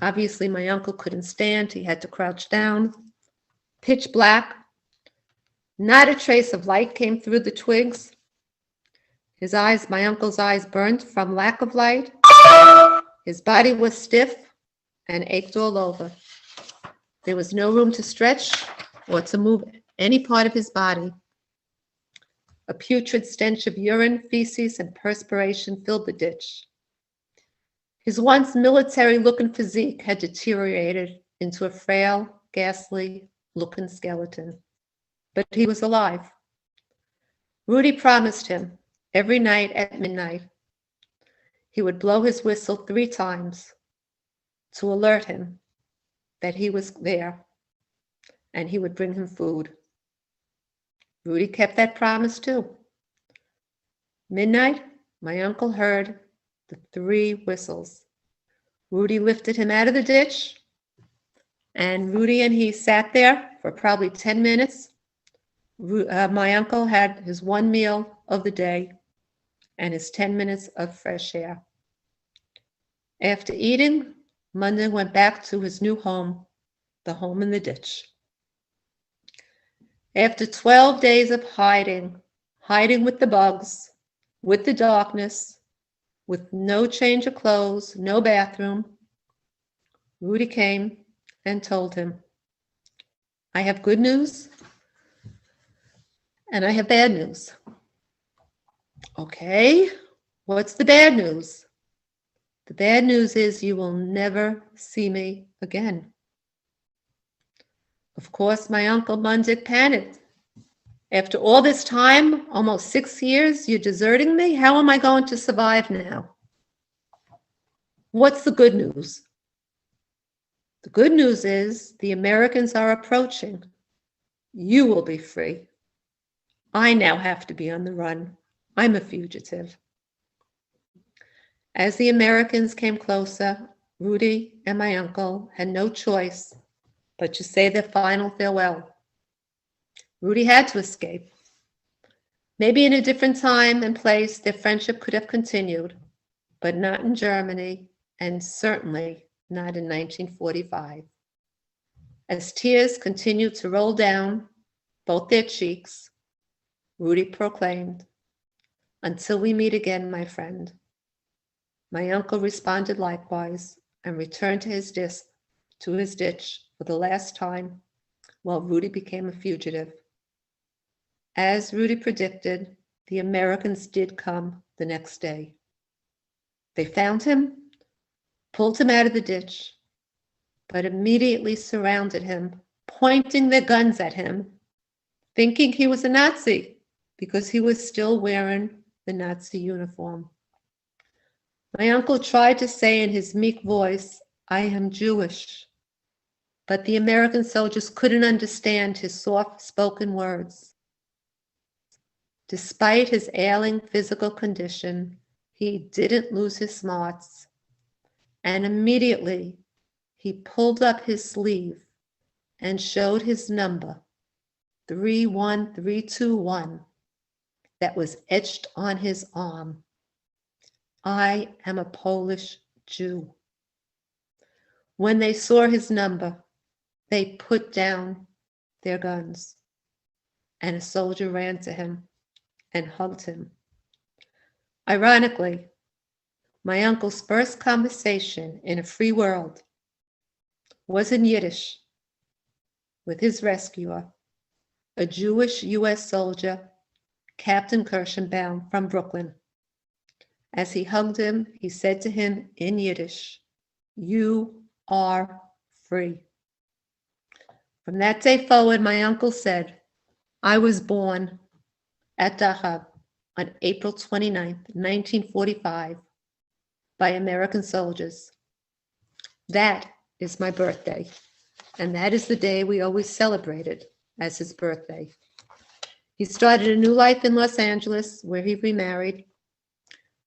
Obviously, my uncle couldn't stand. He had to crouch down. Pitch black. Not a trace of light came through the twigs. My uncle's eyes burned from lack of light. His body was stiff and ached all over. There was no room to stretch or to move any part of his body. A putrid stench of urine, feces, and perspiration filled the ditch. His once military-looking physique had deteriorated into a frail, ghastly-looking skeleton. But he was alive. Rudy promised him every night at midnight he would blow his whistle 3 times to alert him that he was there, and he would bring him food. Rudy kept that promise too. Midnight, my uncle heard the 3 whistles. Rudy lifted him out of the ditch, and Rudy and he sat there for probably 10 minutes. My uncle had his 1 meal of the day and his 10 minutes of fresh air. After eating, Mundig went back to his new home, the home in the ditch. After 12 days of hiding with the bugs, with the darkness, with no change of clothes, no bathroom, Rudy came and told him, "I have good news and I have bad news." "Okay, what's the bad news?" "The bad news is you will never see me again." Of course, my Uncle Mundig panicked. "After all this time, almost 6 years, you're deserting me? How am I going to survive now?" "What's the good news?" "The good news is the Americans are approaching. You will be free. I now have to be on the run. I'm a fugitive." As the Americans came closer, Rudy and my uncle had no choice but to say their final farewell. Rudy had to escape. Maybe in a different time and place, their friendship could have continued, but not in Germany, and certainly not in 1945. As tears continued to roll down both their cheeks, Rudy proclaimed, "Until we meet again, my friend." My uncle responded likewise and returned to his ditch for the last time while Rudy became a fugitive. As Rudy predicted, the Americans did come the next day. They found him, pulled him out of the ditch, but immediately surrounded him, pointing their guns at him, thinking he was a Nazi because he was still wearing the Nazi uniform. My uncle tried to say in his meek voice, "I am Jewish," but the American soldiers couldn't understand his soft-spoken words. Despite his ailing physical condition, he didn't lose his smarts, and immediately he pulled up his sleeve and showed his number, 31321, that was etched on his arm. I am a Polish Jew. When they saw his number, they put down their guns, and a soldier ran to him and hugged him. Ironically, my uncle's first conversation in a free world was in Yiddish with his rescuer, a Jewish U.S. soldier, Captain Kirschenbaum from Brooklyn. As he hugged him, he said to him in Yiddish, "You are free." From that day forward, my uncle said, I was born at Dachau on April 29th, 1945, by American soldiers. That is my birthday, and that is the day we always celebrated as his birthday. He started a new life in Los Angeles, where he remarried.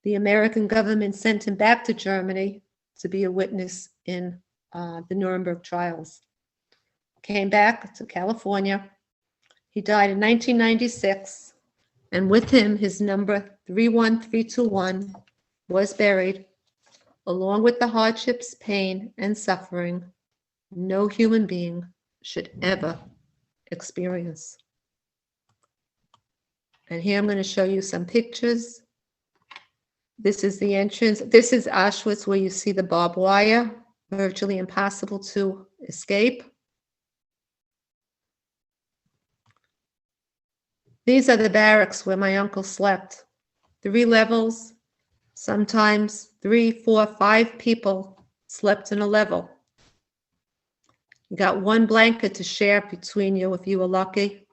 The American government sent him back to Germany to be a witness in the Nuremberg trials. Came back to California. He died in 1996, and with him, his number 31321 was buried, along with the hardships, pain, and suffering no human being should ever experience. And here I'm going to show you some pictures. This is the entrance. This is Auschwitz, where you see the barbed wire, virtually impossible to escape. These are the barracks where my uncle slept. 3 levels, sometimes 3, 4, 5 people slept in a level. You got 1 blanket to share between you if you were lucky.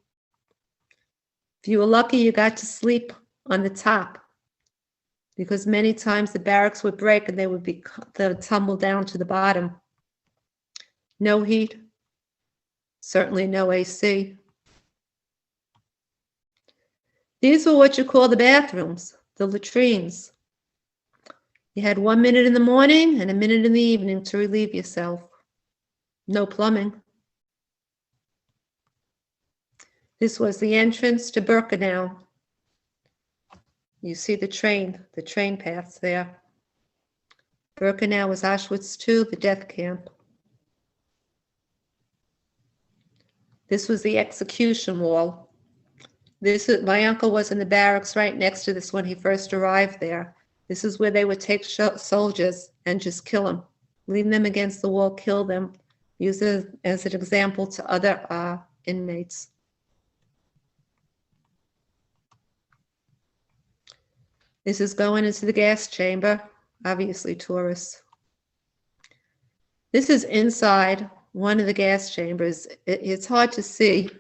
If you were lucky, you got to sleep on the top, because many times the barracks would break and they would tumble down to the bottom. No heat, certainly no AC. These were what you call the bathrooms, the latrines. You had 1 minute in the morning and 1 minute in the evening to relieve yourself. No plumbing. This was the entrance to Birkenau. You see the train paths there. Birkenau was Auschwitz II, the death camp. This was the execution wall. My uncle was in the barracks right next to this when he first arrived there. This is where they would take soldiers and just kill them, lean them against the wall, kill them, use it as an example to other inmates. This is going into the gas chamber, obviously tourists. This is inside one of the gas chambers. It's hard to see,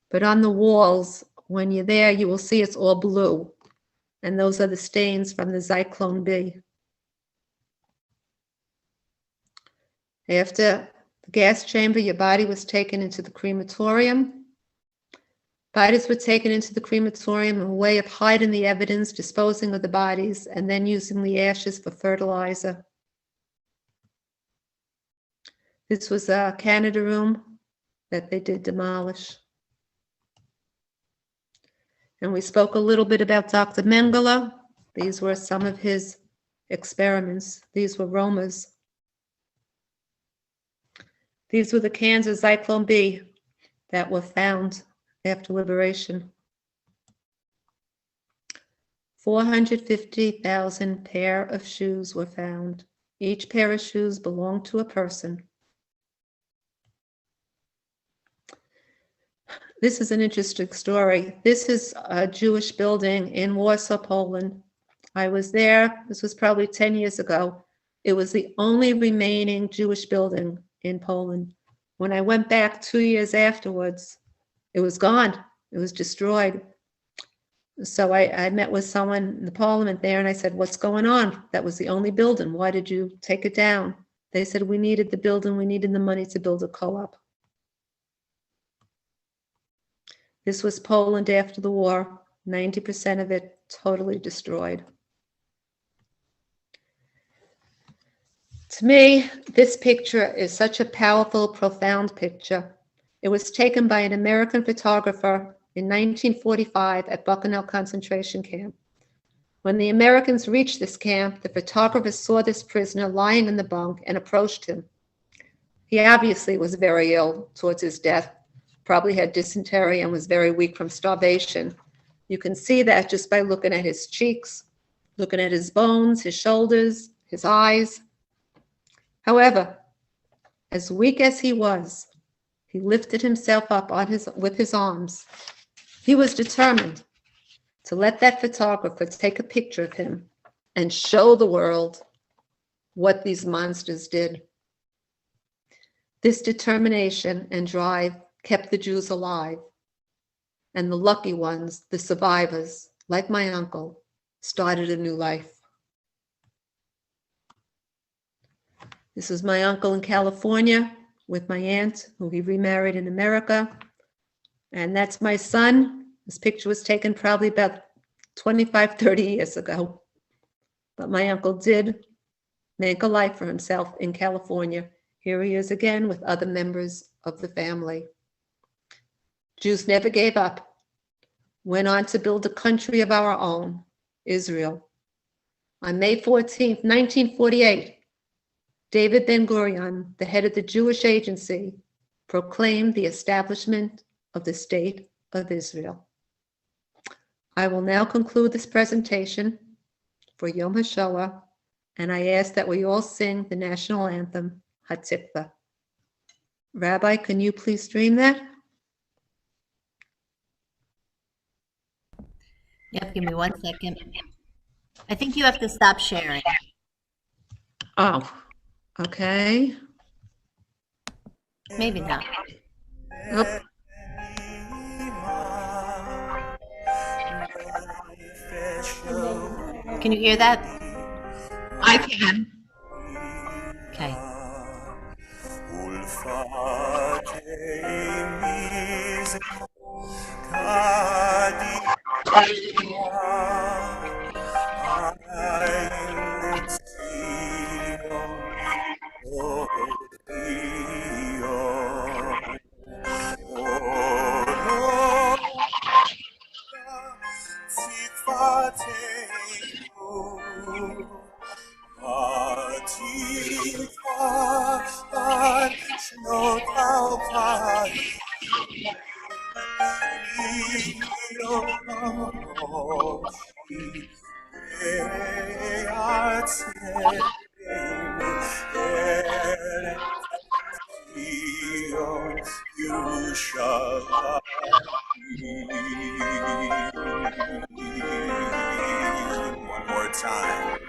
but on the walls, when you're there, you will see it's all blue. And those are the stains from the Zyklon B. After the gas chamber, your body was taken into the crematorium. Bodies were taken into the crematorium, a way of hiding the evidence, disposing of the bodies, and then using the ashes for fertilizer. This was a Canada room that they did demolish. And we spoke a little bit about Dr. Mengele. These were some of his experiments. These were Romas. These were the cans of Zyklon B that were found after liberation. 450,000 pair of shoes were found. Each pair of shoes belonged to a person. This is an interesting story. This is a Jewish building in Warsaw, Poland. I was there. This was probably 10 years ago. It was the only remaining Jewish building in Poland. When I went back 2 years afterwards, it was gone. It was destroyed. So I met with someone in the parliament there, and I said, what's going on? That was the only building. Why did you take it down? They said, we needed the building. We needed the money to build a co-op. This was Poland after the war, 90% of it totally destroyed. To me, this picture is such a powerful, profound picture. It was taken by an American photographer in 1945 at Buchenwald concentration camp. When the Americans reached this camp, the photographer saw this prisoner lying in the bunk and approached him. He obviously was very ill towards his death, probably had dysentery and was very weak from starvation. You can see that just by looking at his cheeks, looking at his bones, his shoulders, his eyes. However, as weak as he was, he lifted himself up with his arms. He was determined to let that photographer take a picture of him and show the world what these monsters did. This determination and drive kept the Jews alive, and the lucky ones, the survivors, like my uncle, started a new life. This is my uncle in California with my aunt, who he remarried in America. And that's my son. This picture was taken probably about 25, 30 years ago. But my uncle did make a life for himself in California. Here he is again with other members of the family. Jews never gave up, went on to build a country of our own, Israel. On May 14th, 1948, David Ben-Gurion, the head of the Jewish Agency, proclaimed the establishment of the State of Israel. I will now conclude this presentation for Yom HaShoah, and I ask that we all sing the national anthem, Hatikva. Rabbi, can you please stream that? Yep, give me 1 second. I think you have to stop sharing. Oh, okay. Maybe not. Oh. Can you hear that? I can. Okay. One more time.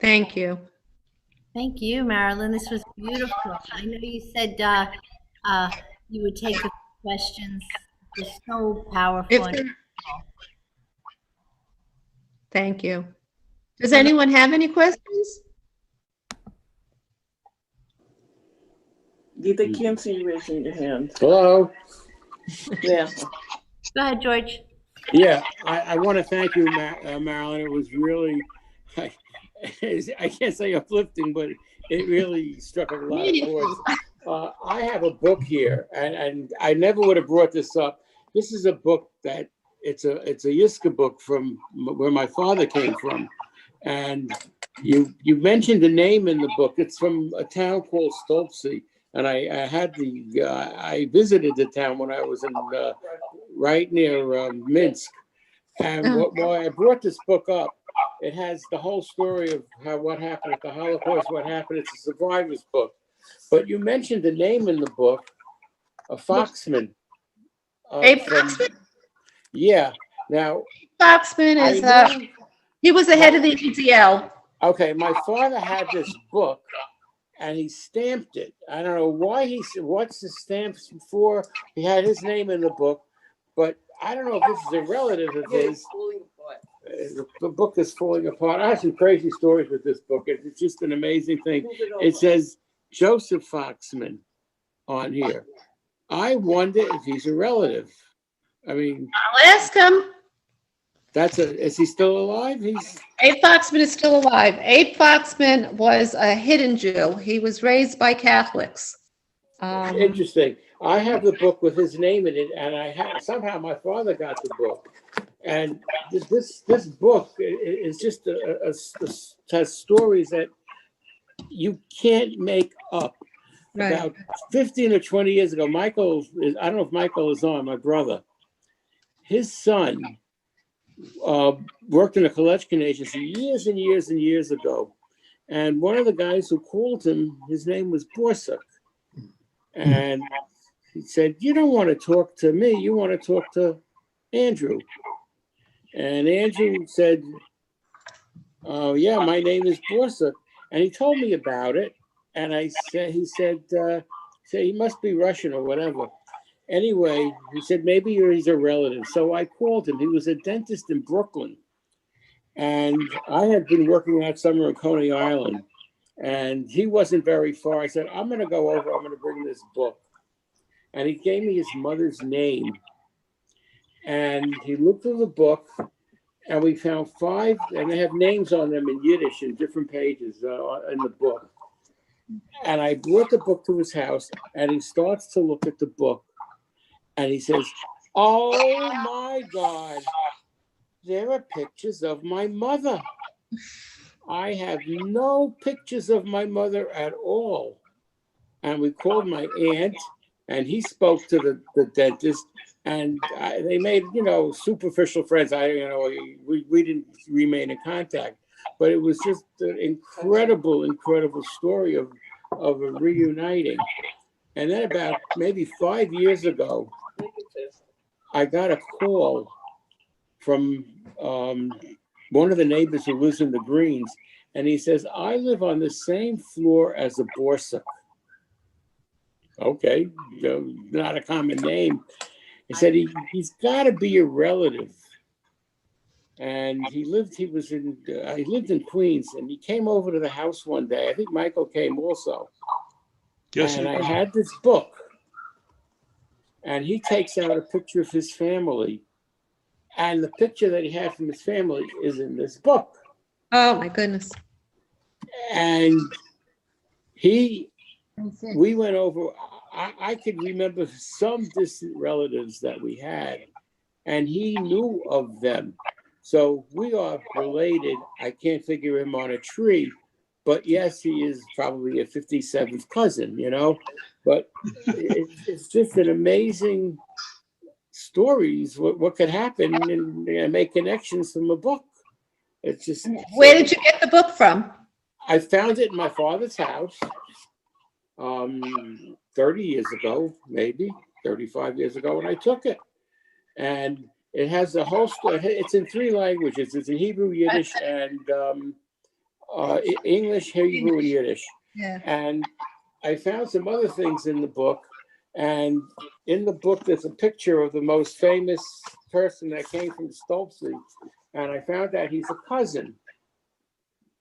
Thank you. Thank you, Marilyn. This was beautiful. I know you said you would take the questions. They're so powerful. If Thank you. Does anyone have any questions? They can't see you raising your hand. Hello. Yeah. Go ahead, George. Yeah, I want to thank you, Marilyn. It was really, I can't say uplifting, but it really struck a lot of chords. I have a book here, and I never would have brought this up. This is a book that it's a Yiska book from where my father came from, and you mentioned the name in the book. It's from a town called Stolpsy, and I visited the town when I was in right near Minsk. And why I brought this book up, it has the whole story of what happened at the Holocaust, what happened. It's a survivor's book. But you mentioned the name in the book, a Foxman. Abe Foxman? Yeah. Now, Foxman is he was the head of the ADL. Okay, my father had this book, and he stamped it. I don't know why what's the stamps for? He had his name in the book, but I don't know if this is a relative of his. The book is falling apart. I have some crazy stories with this book. It's just an amazing thing. It says Joseph Foxman on here. I wonder if he's a relative. I mean, I'll ask him. Is he still alive? Abe Foxman is still alive. Abe Foxman was a hidden Jew. He was raised by Catholics. Interesting. I have the book with his name in it, and somehow my father got the book. And this book is just has stories that you can't make up. Right. About 15 or 20 years ago, I don't know if Michael is on, my brother. His son worked in a collection agency years and years and years ago. And one of the guys who called him, his name was Borsuk. And he said, "You don't want to talk to me, you want to talk to Andrew." And Andrew said, "Oh, yeah, my name is Borsuk." And he told me about it. And he said, he must be Russian or whatever. Anyway, he said, maybe he's a relative. So I called him. He was a dentist in Brooklyn. And I had been working that summer in Coney Island. And he wasn't very far. I said, I'm going to go over. I'm going to bring this book. And he gave me his mother's name. And he looked through the book. And we found 5. And they have names on them in Yiddish in different pages in the book. And I brought the book to his house. And he starts to look at the book. And he says, "Oh my God, there are pictures of my mother. I have no pictures of my mother at all." And we called my aunt, and he spoke to the dentist, and they made, superficial friends. We didn't remain in contact, but it was just an incredible, incredible story of a reuniting. And then about maybe 5 years ago, I got a call from one of the neighbors who lives in the Greens, and he says, "I live on the same floor as a Borsuk." Okay, not a common name. He said he's got to be a relative, and he lived in Queens, and he came over to the house one day. I think Michael came also. Yes, and I had this book. And he takes out a picture of his family. And the picture that he had from his family is in this book. Oh, my goodness. And we went over, I could remember some distant relatives that we had, and he knew of them. So we are related. I can't figure him on a tree, but yes, he is probably a 57th cousin, you know. But it's just an amazing stories, what could happen, and make connections from a book. It's just. Where did you get the book from? I found it in my father's house 30 years ago, maybe 35 years ago, when I took it. And it has the whole story. It's in 3 languages. It's in Hebrew, Yiddish, and English, Hebrew, and Yiddish. Yeah. And I found some other things in the book. And in the book, there's a picture of the most famous person that came from Stolze. And I found out he's a cousin.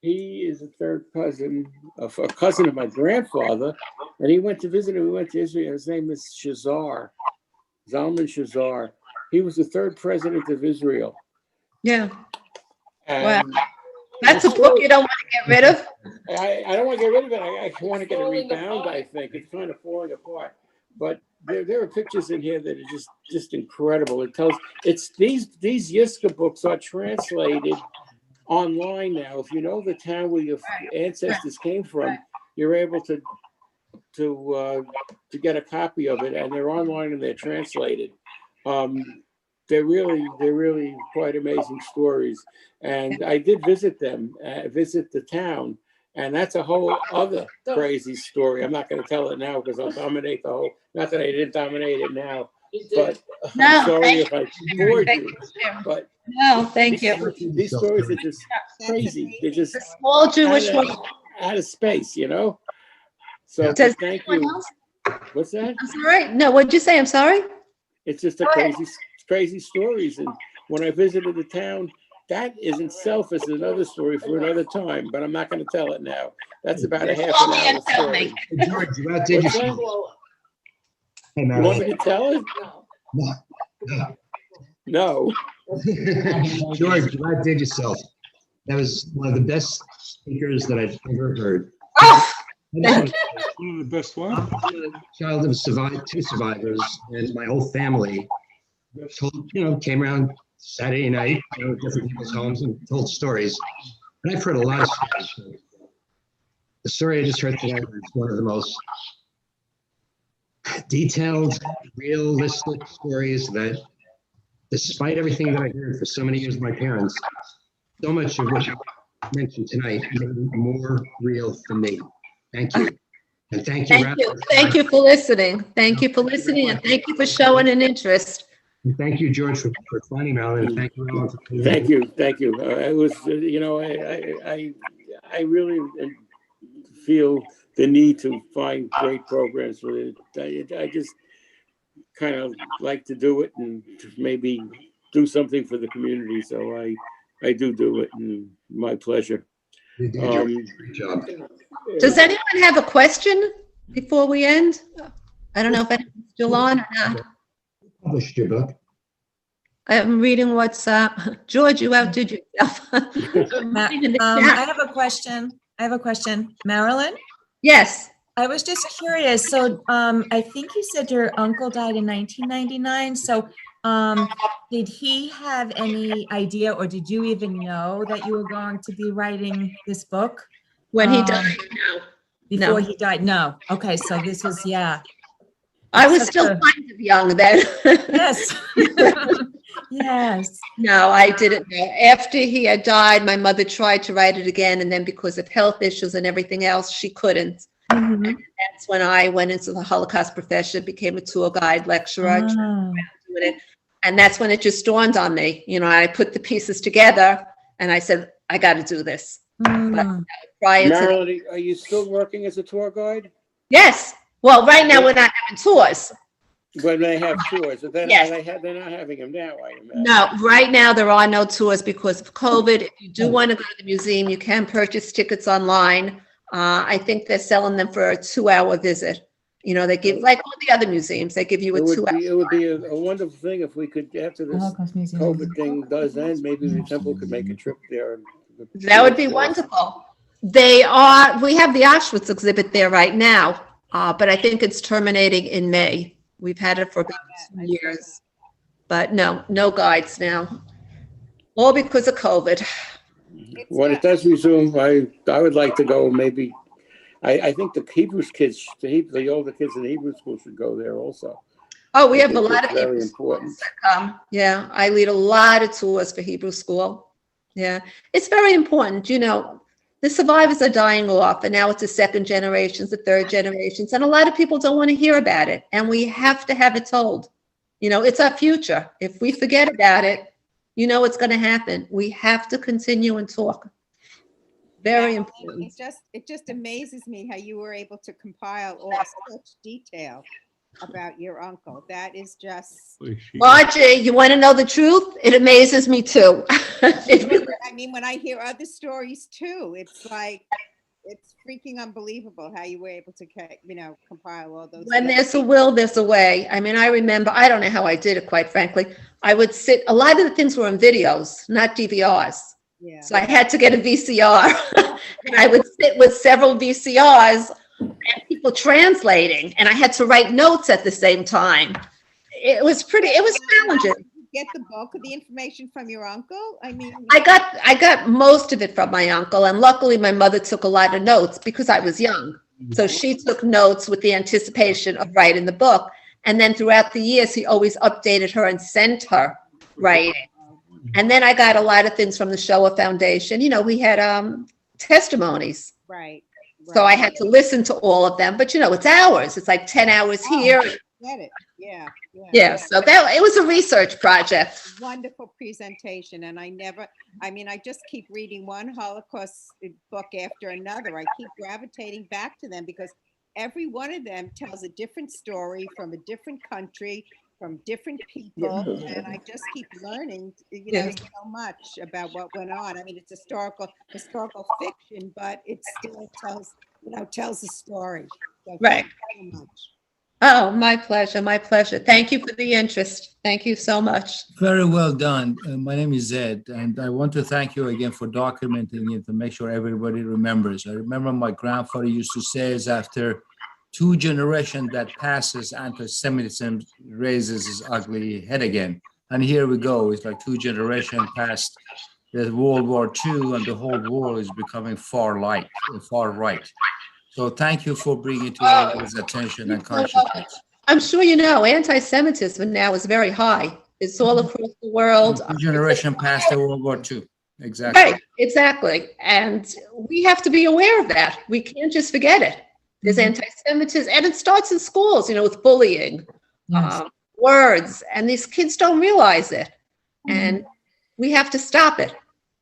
He is a third cousin, a cousin of my grandfather. And he went to visit him. We went to Israel. His name is Shazar, Zalman Shazar. He was the 3rd president of Israel. Yeah. And wow. That's a book you don't want to get rid of? I don't want to get rid of it. I want to get it rebound, I think. It's kind of falling apart. But there are pictures in here that are just incredible. It tells, it's these Yiska books are translated online now. If you know the town where your ancestors came from, you're able to get a copy of it, and they're online and they're translated. They're really quite amazing stories. And I did visit them, visit the town, and that's a whole other crazy story. I'm not going to tell it now because I'll dominate the whole. Not that I didn't dominate it now, but I'm sorry if I bored you. But no, thank you. These stories are just crazy. They're just the small Jewish one out of space, you know. So thank you. Else? What's that? I'm sorry. No, what did you say? I'm sorry. It's just a crazy stories. And when I visited the town, that in itself is another story for another time. But I'm not going to tell it now. That's about a half an hour story. Hey, George, you outdid yourself. Hey, You want me to tell it? No. George, you outdid yourself. That was one of the best speakers that I've ever heard. Oh, One of the best one. I'm a child of 2 survivors, and my whole family came around Saturday night, different people's homes and told stories. And I've heard a lot of stories. The story I just heard today was one of the most detailed, realistic stories that, despite everything that I heard for so many years with my parents, so much of what you mentioned tonight made it more real for me. Thank you. And thank you. Thank you for listening. Thank you for listening, and thank you for showing an interest. And thank you, George, for finding Marilyn. And thank you, Alan, for Thank you. It was, I really feel the need to find great programs for it. I just kind of like to do it and to maybe do something for the community. So I do it, and my pleasure. You did a great job. Does anyone have a question before we end? I don't know if anyone's still on or not. Published your book. I'm reading what's George, you outdid yourself. I have a question. Marilyn? Yes. I was just curious. So I think you said your uncle died in 1999. So did he have any idea, or did you even know that you were going to be writing this book? When he died, no. Before he died? No. Okay, so this was, yeah. I was still kind of young then. Yes. Yes. No, I didn't know. After he had died, my mother tried to write it again, and then because of health issues and everything else, she couldn't. Mm-hmm. And that's when I went into the Holocaust profession, became a tour guide lecturer, doing it. And that's when it just dawned on me. I put the pieces together, and I said, I got to do this. But prior Marilyn, are you still working as a tour guide? Yes. Well, right now we're not having tours. When they have tours, but then Yes. they're not having them now, I imagine. No, right now there are no tours because of COVID. If you do want to go to the museum, you can purchase tickets online. I think they're selling them for a 2-hour visit. They give, like all the other museums, they give you a 2-hour. It would be a wonderful thing if we could, after this COVID thing does end, maybe the temple could make a trip there. That would be wonderful. They are, we have the Auschwitz exhibit there right now, but I think it's terminating in May. We've had it for about 2 years, but no guides now. All because of COVID. When it does resume, I would like to go maybe. I think the Hebrews kids, the older kids in the Hebrew school should go there also. Oh, we I have a think lot it's of very Hebrew important. schools that come. Yeah, I lead a lot of tours for Hebrew school. Yeah, it's very important. You know, the survivors are dying off, and now it's the second generations, the third generations, and a lot of people don't want to hear about it. And we have to have it told. You know, it's our future. If we forget about it, you know what's going to happen. We have to continue and talk. Very important. It just amazes me how you were able to compile all such detail about your uncle. That is just. Margie, you want to know the truth? It amazes me too. I mean, when I hear other stories too, it's like, it's freaking unbelievable how you were able to, compile all those. When there's a will, there's a way. I mean, I remember, I don't know how I did it, quite frankly. I would sit, a lot of the things were in videos, not DVRs. Yeah. So I had to get a VCR and I would sit with several VCRs and people translating, and I had to write notes at the same time. It was challenging. Get the bulk of the information from your uncle? I mean, I got most of it from my uncle, and luckily my mother took a lot of notes because I was young. So she took notes with the anticipation of writing the book. And then throughout the years, he always updated her and sent her writing. And then I got a lot of things from the Shoah Foundation. You know, we had testimonies. Right. So I had to listen to all of them. But, you know, it's hours. It's like 10 hours here. Get it. Yeah. Yeah. So it was a research project. Wonderful presentation. And I just keep reading one Holocaust book after another. I keep gravitating back to them because every one of them tells a different story from a different country, from different people, and I just keep learning, so much about what went on. I mean, it's historical fiction, but it still tells a story. So Right. Thank you so much. Oh, my pleasure. My pleasure. Thank you for the interest. Thank you so much. Very well done. My name is Ed, and I want to thank you again for documenting it to make sure everybody remembers. I remember my grandfather used to say is after 2 generations that passes, anti-Semitism raises its ugly head again. And here we go. It's like 2 generations past the World War II, and the whole world is becoming far right. So thank you for bringing it to everybody's attention and consciousness. I'm sure you know, anti-Semitism now is very high. It's all across the world. 2 generations past the World War II. Exactly. Right, exactly. And we have to be aware of that. We can't just forget it. There's anti-Semitism, and it starts in schools, with bullying, words, and these kids don't realize it. And we have to stop it.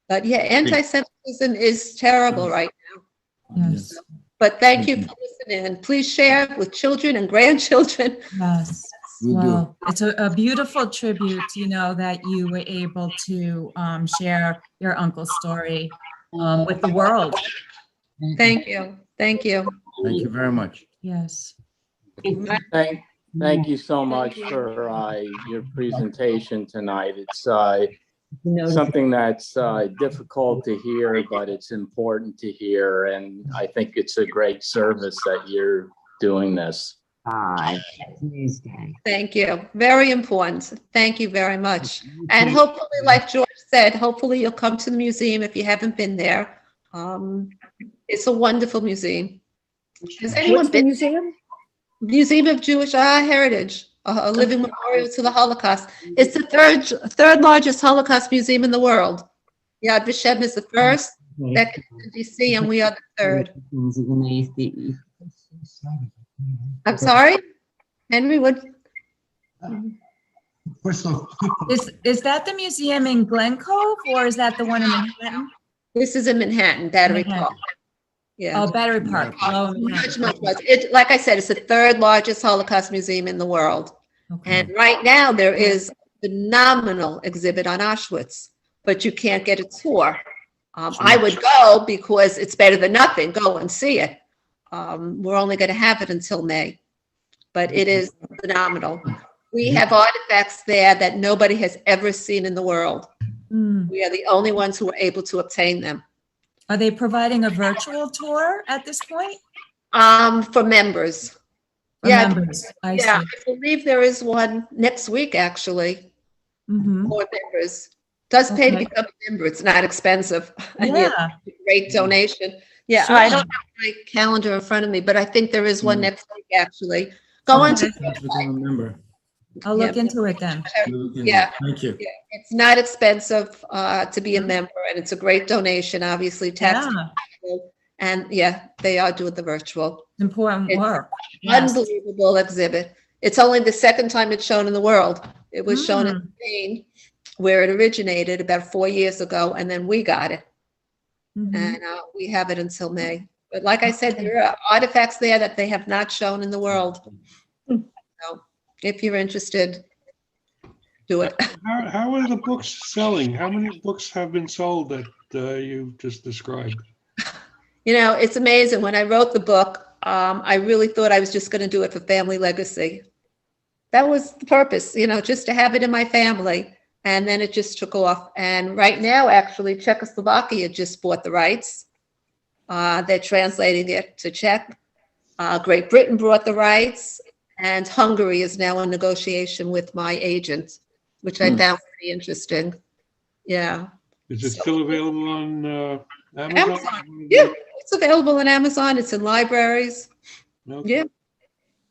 But yeah, anti-Semitism is terrible right now. Yes. But thank you for listening, and please share with children and grandchildren. Yes. Well, it's a beautiful tribute, that you were able to share your uncle's story with the world. Thank you. Thank you. Thank you very much. Yes. Thank you so much for your presentation tonight. It's something that's difficult to hear, but it's important to hear. And I think it's a great service that you're doing this. Thank you. Very important. Thank you very much. And hopefully, like George said, hopefully you'll come to the museum if you haven't been there. It's a wonderful museum. Has anyone been? Museum? Museum of Jewish Heritage, a living memorial to the Holocaust. It's the third largest Holocaust museum in the world. Yad Vashem is the first, second is DC, and we are the third. I'm sorry, Henry. What? Is that the museum in Glen Cove, or is that the one in Manhattan? This is in Manhattan, Battery Park. Yeah. Oh, Battery Park. Much. Like I said, it's the third largest Holocaust museum in the world. Okay. And right now there is a phenomenal exhibit on Auschwitz, but you can't get a tour. I would go because it's better than nothing. Go and see it. We're only going to have it until May, but it is phenomenal. We have artifacts there that nobody has ever seen in the world. We are the only ones who are able to obtain them. Are they providing a virtual tour at this point? For members. For Yeah, members, I yeah, see. I believe there is one next week, actually, Mhm. for members. Does pay to Okay. become a member. It's not expensive. And Yeah. great donation. Yeah, Sure. I don't have my calendar in front of me, but I think there is one next week, actually. Go on to, Okay. Become a member. I'll look Yeah. into it then. yeah, Thank you. yeah, it's not expensive to be a member, and it's a great donation, obviously, tax. Yeah, And yeah, they are doing the virtual. important It's work. Yes. Unbelievable exhibit. It's only the second time it's shown in the world. It was shown in Spain, where it originated about 4 years ago, and then we got it. Mhm. And we have it until May. But like I said, there are artifacts there that they have not shown in the world. So if you're interested, do it. How are the books selling? How many books have been sold that you just described? You know, it's amazing. When I wrote the book, I really thought I was just going to do it for family legacy. That was the purpose, you know, just to have it in my family. And then it just took off. And right now, actually, Czechoslovakia just bought the rights. They're translating it to Czech. Great Britain bought the rights. And Hungary is now in negotiation with my agent, which I found pretty interesting. Yeah. Is it still available on Amazon? Amazon. Yeah, it's available on Amazon. It's in libraries. Okay. Yeah.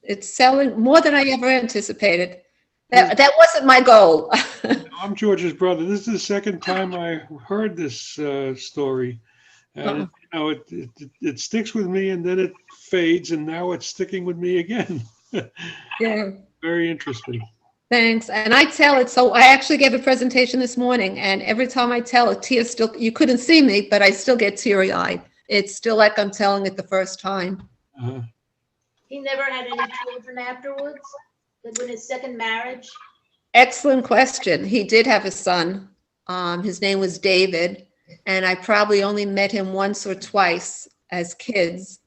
It's selling more than I ever anticipated. That wasn't my goal. I'm George's brother. This is the second time I heard this story. And you know, it sticks with me and then it fades, and now it's sticking with me again. Yeah. Very interesting. Thanks. And I tell it, so I actually gave a presentation this morning, and every time I tell it, tears still, you couldn't see me, but I still get teary-eyed. It's still like I'm telling it the first time. He never had any children afterwards? Like in his second marriage? Excellent question. He did have a son. His name was David, and I probably only met him once or twice as kids.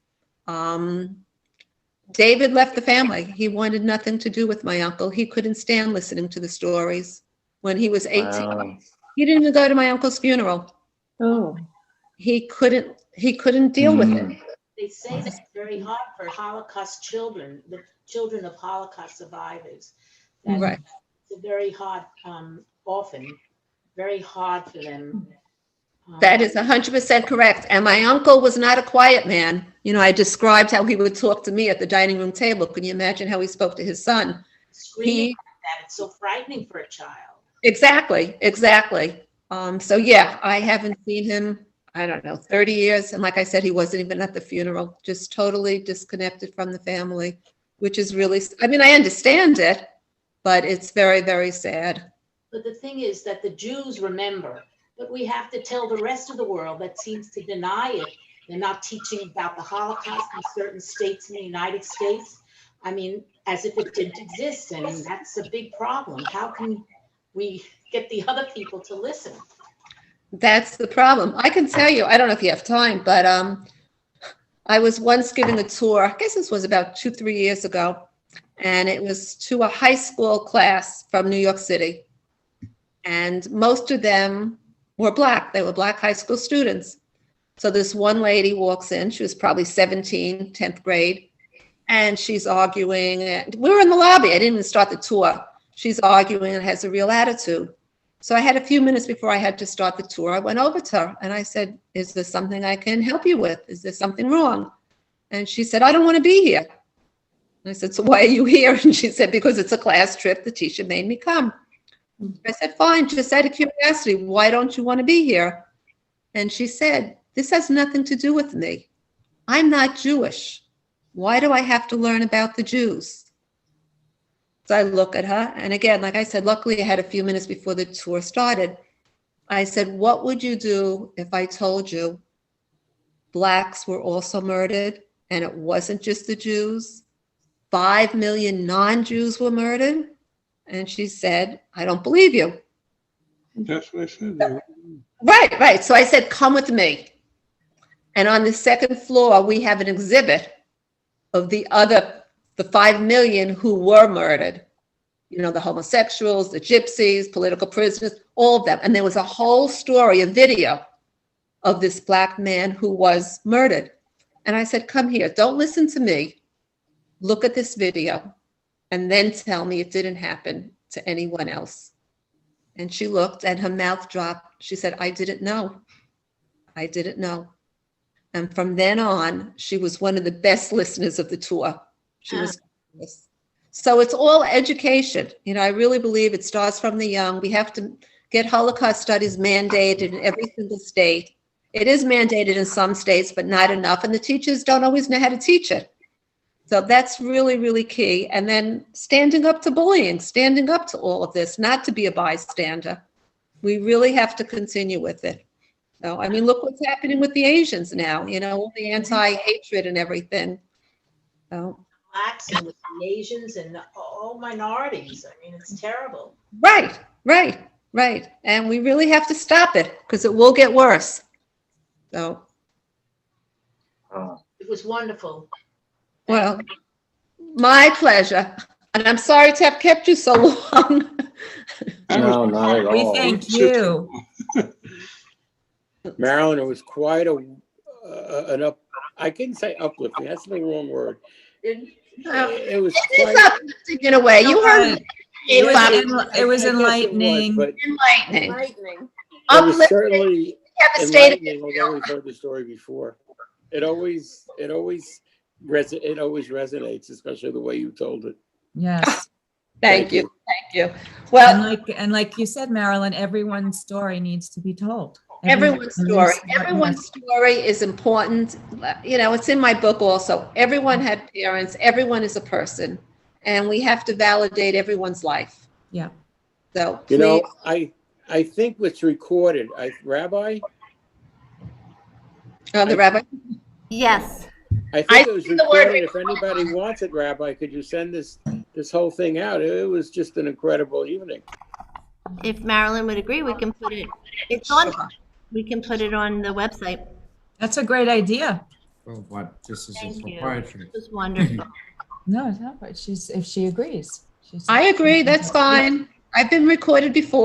David left the family. He wanted nothing to do with my uncle. He couldn't stand listening to the stories. When he was 18, Wow. he didn't even go to my uncle's funeral. Oh, He couldn't deal with it. They say that's very hard for Holocaust children, the children of Holocaust survivors. That Right. It's very hard, often, very hard for them. That is 100% correct. And my uncle was not a quiet man. You know, I described how he would talk to me at the dining room table. Can you imagine how he spoke to his son? Screaming like that, it's so frightening for a child. Exactly. So yeah, I haven't seen him, I don't know, 30 years. And like I said, he wasn't even at the funeral, just totally disconnected from the family, which is really, I mean, I understand it, but it's very, very sad. But the thing is that the Jews remember, but we have to tell the rest of the world that seems to deny it. They're not teaching about the Holocaust in certain states in the United States. I mean, as if it didn't exist, and that's a big problem. How can we get the other people to listen? That's the problem. I can tell you, I don't know if you have time, but I was once giving a tour, I guess this was about 2-3 years ago, and it was to a high school class from New York City. And most of them were Black. They were Black high school students. So this one lady walks in, she was probably 17, 10th grade, and she's arguing. We were in the lobby. I didn't even start the tour. She's arguing and has a real attitude. So I had a few minutes before I had to start the tour. I went over to her and I said, is there something I can help you with? Is there something wrong? And she said, I don't want to be here. And I said, so why are you here? And she said, because it's a class trip. The teacher made me come. I said, fine, just out of curiosity, why don't you want to be here? And she said, this has nothing to do with me. I'm not Jewish. Why do I have to learn about the Jews? So I look at her, and again, like I said, luckily I had a few minutes before the tour started. I said, what would you do if I told you Blacks were also murdered, and it wasn't just the Jews? 5 million non-Jews were murdered? And she said, I don't believe you. That's what I said. Right. So I said, come with me. And on the second floor, we have an exhibit of the 5 million who were murdered. You know, the homosexuals, the gypsies, political prisoners, all of them. And there was a whole story, a video of this Black man who was murdered. And I said, come here, don't listen to me. Look at this video and then tell me it didn't happen to anyone else. And she looked and her mouth dropped. She said, I didn't know. I didn't know. And from then on, she was one of the best listeners of the tour. She was. So it's all education. You know, I really believe it starts from the young. We have to get Holocaust studies mandated in every single state. It is mandated in some states, but not enough. And the teachers don't always know how to teach it. So that's really, really key. And then standing up to bullying, standing up to all of this, not to be a bystander. We really have to continue with it. So, I mean, look what's happening with the Asians now, you know, all the anti-hatred and everything. So. Blacks and with the Asians and all minorities. I mean, it's terrible. Right. And we really have to stop it because it will get worse. So. It was wonderful. Well, my pleasure. And I'm sorry to have kept you so long. No, not at all. We thank you. Marilyn, it was quite I couldn't say uplifting. That's the wrong word. It was quite uplifting in a way. You heard it was enlightening. Enlightening. It was certainly enlightening, although we've heard the story before. It always resonates, especially the way you told it. Yes. Thank you. Well, and like you said, Marilyn, everyone's story needs to be told. Everyone's story is important. You know, it's in my book also. Everyone had parents. Everyone is a person, and we have to validate everyone's life. Yeah. So you know, I think what's recorded. Rabbi. The rabbi. Yes. I think it was recorded. If anybody wants it, Rabbi, could you send this whole thing out? It was just an incredible evening. If Marilyn would agree, we can put it. It's on. We can put it on the website. That's a great idea. Well, what? This is Thank you. proprietary. It was wonderful. No, it's not. But if she agrees. I agree. That's fine. I've been recorded before.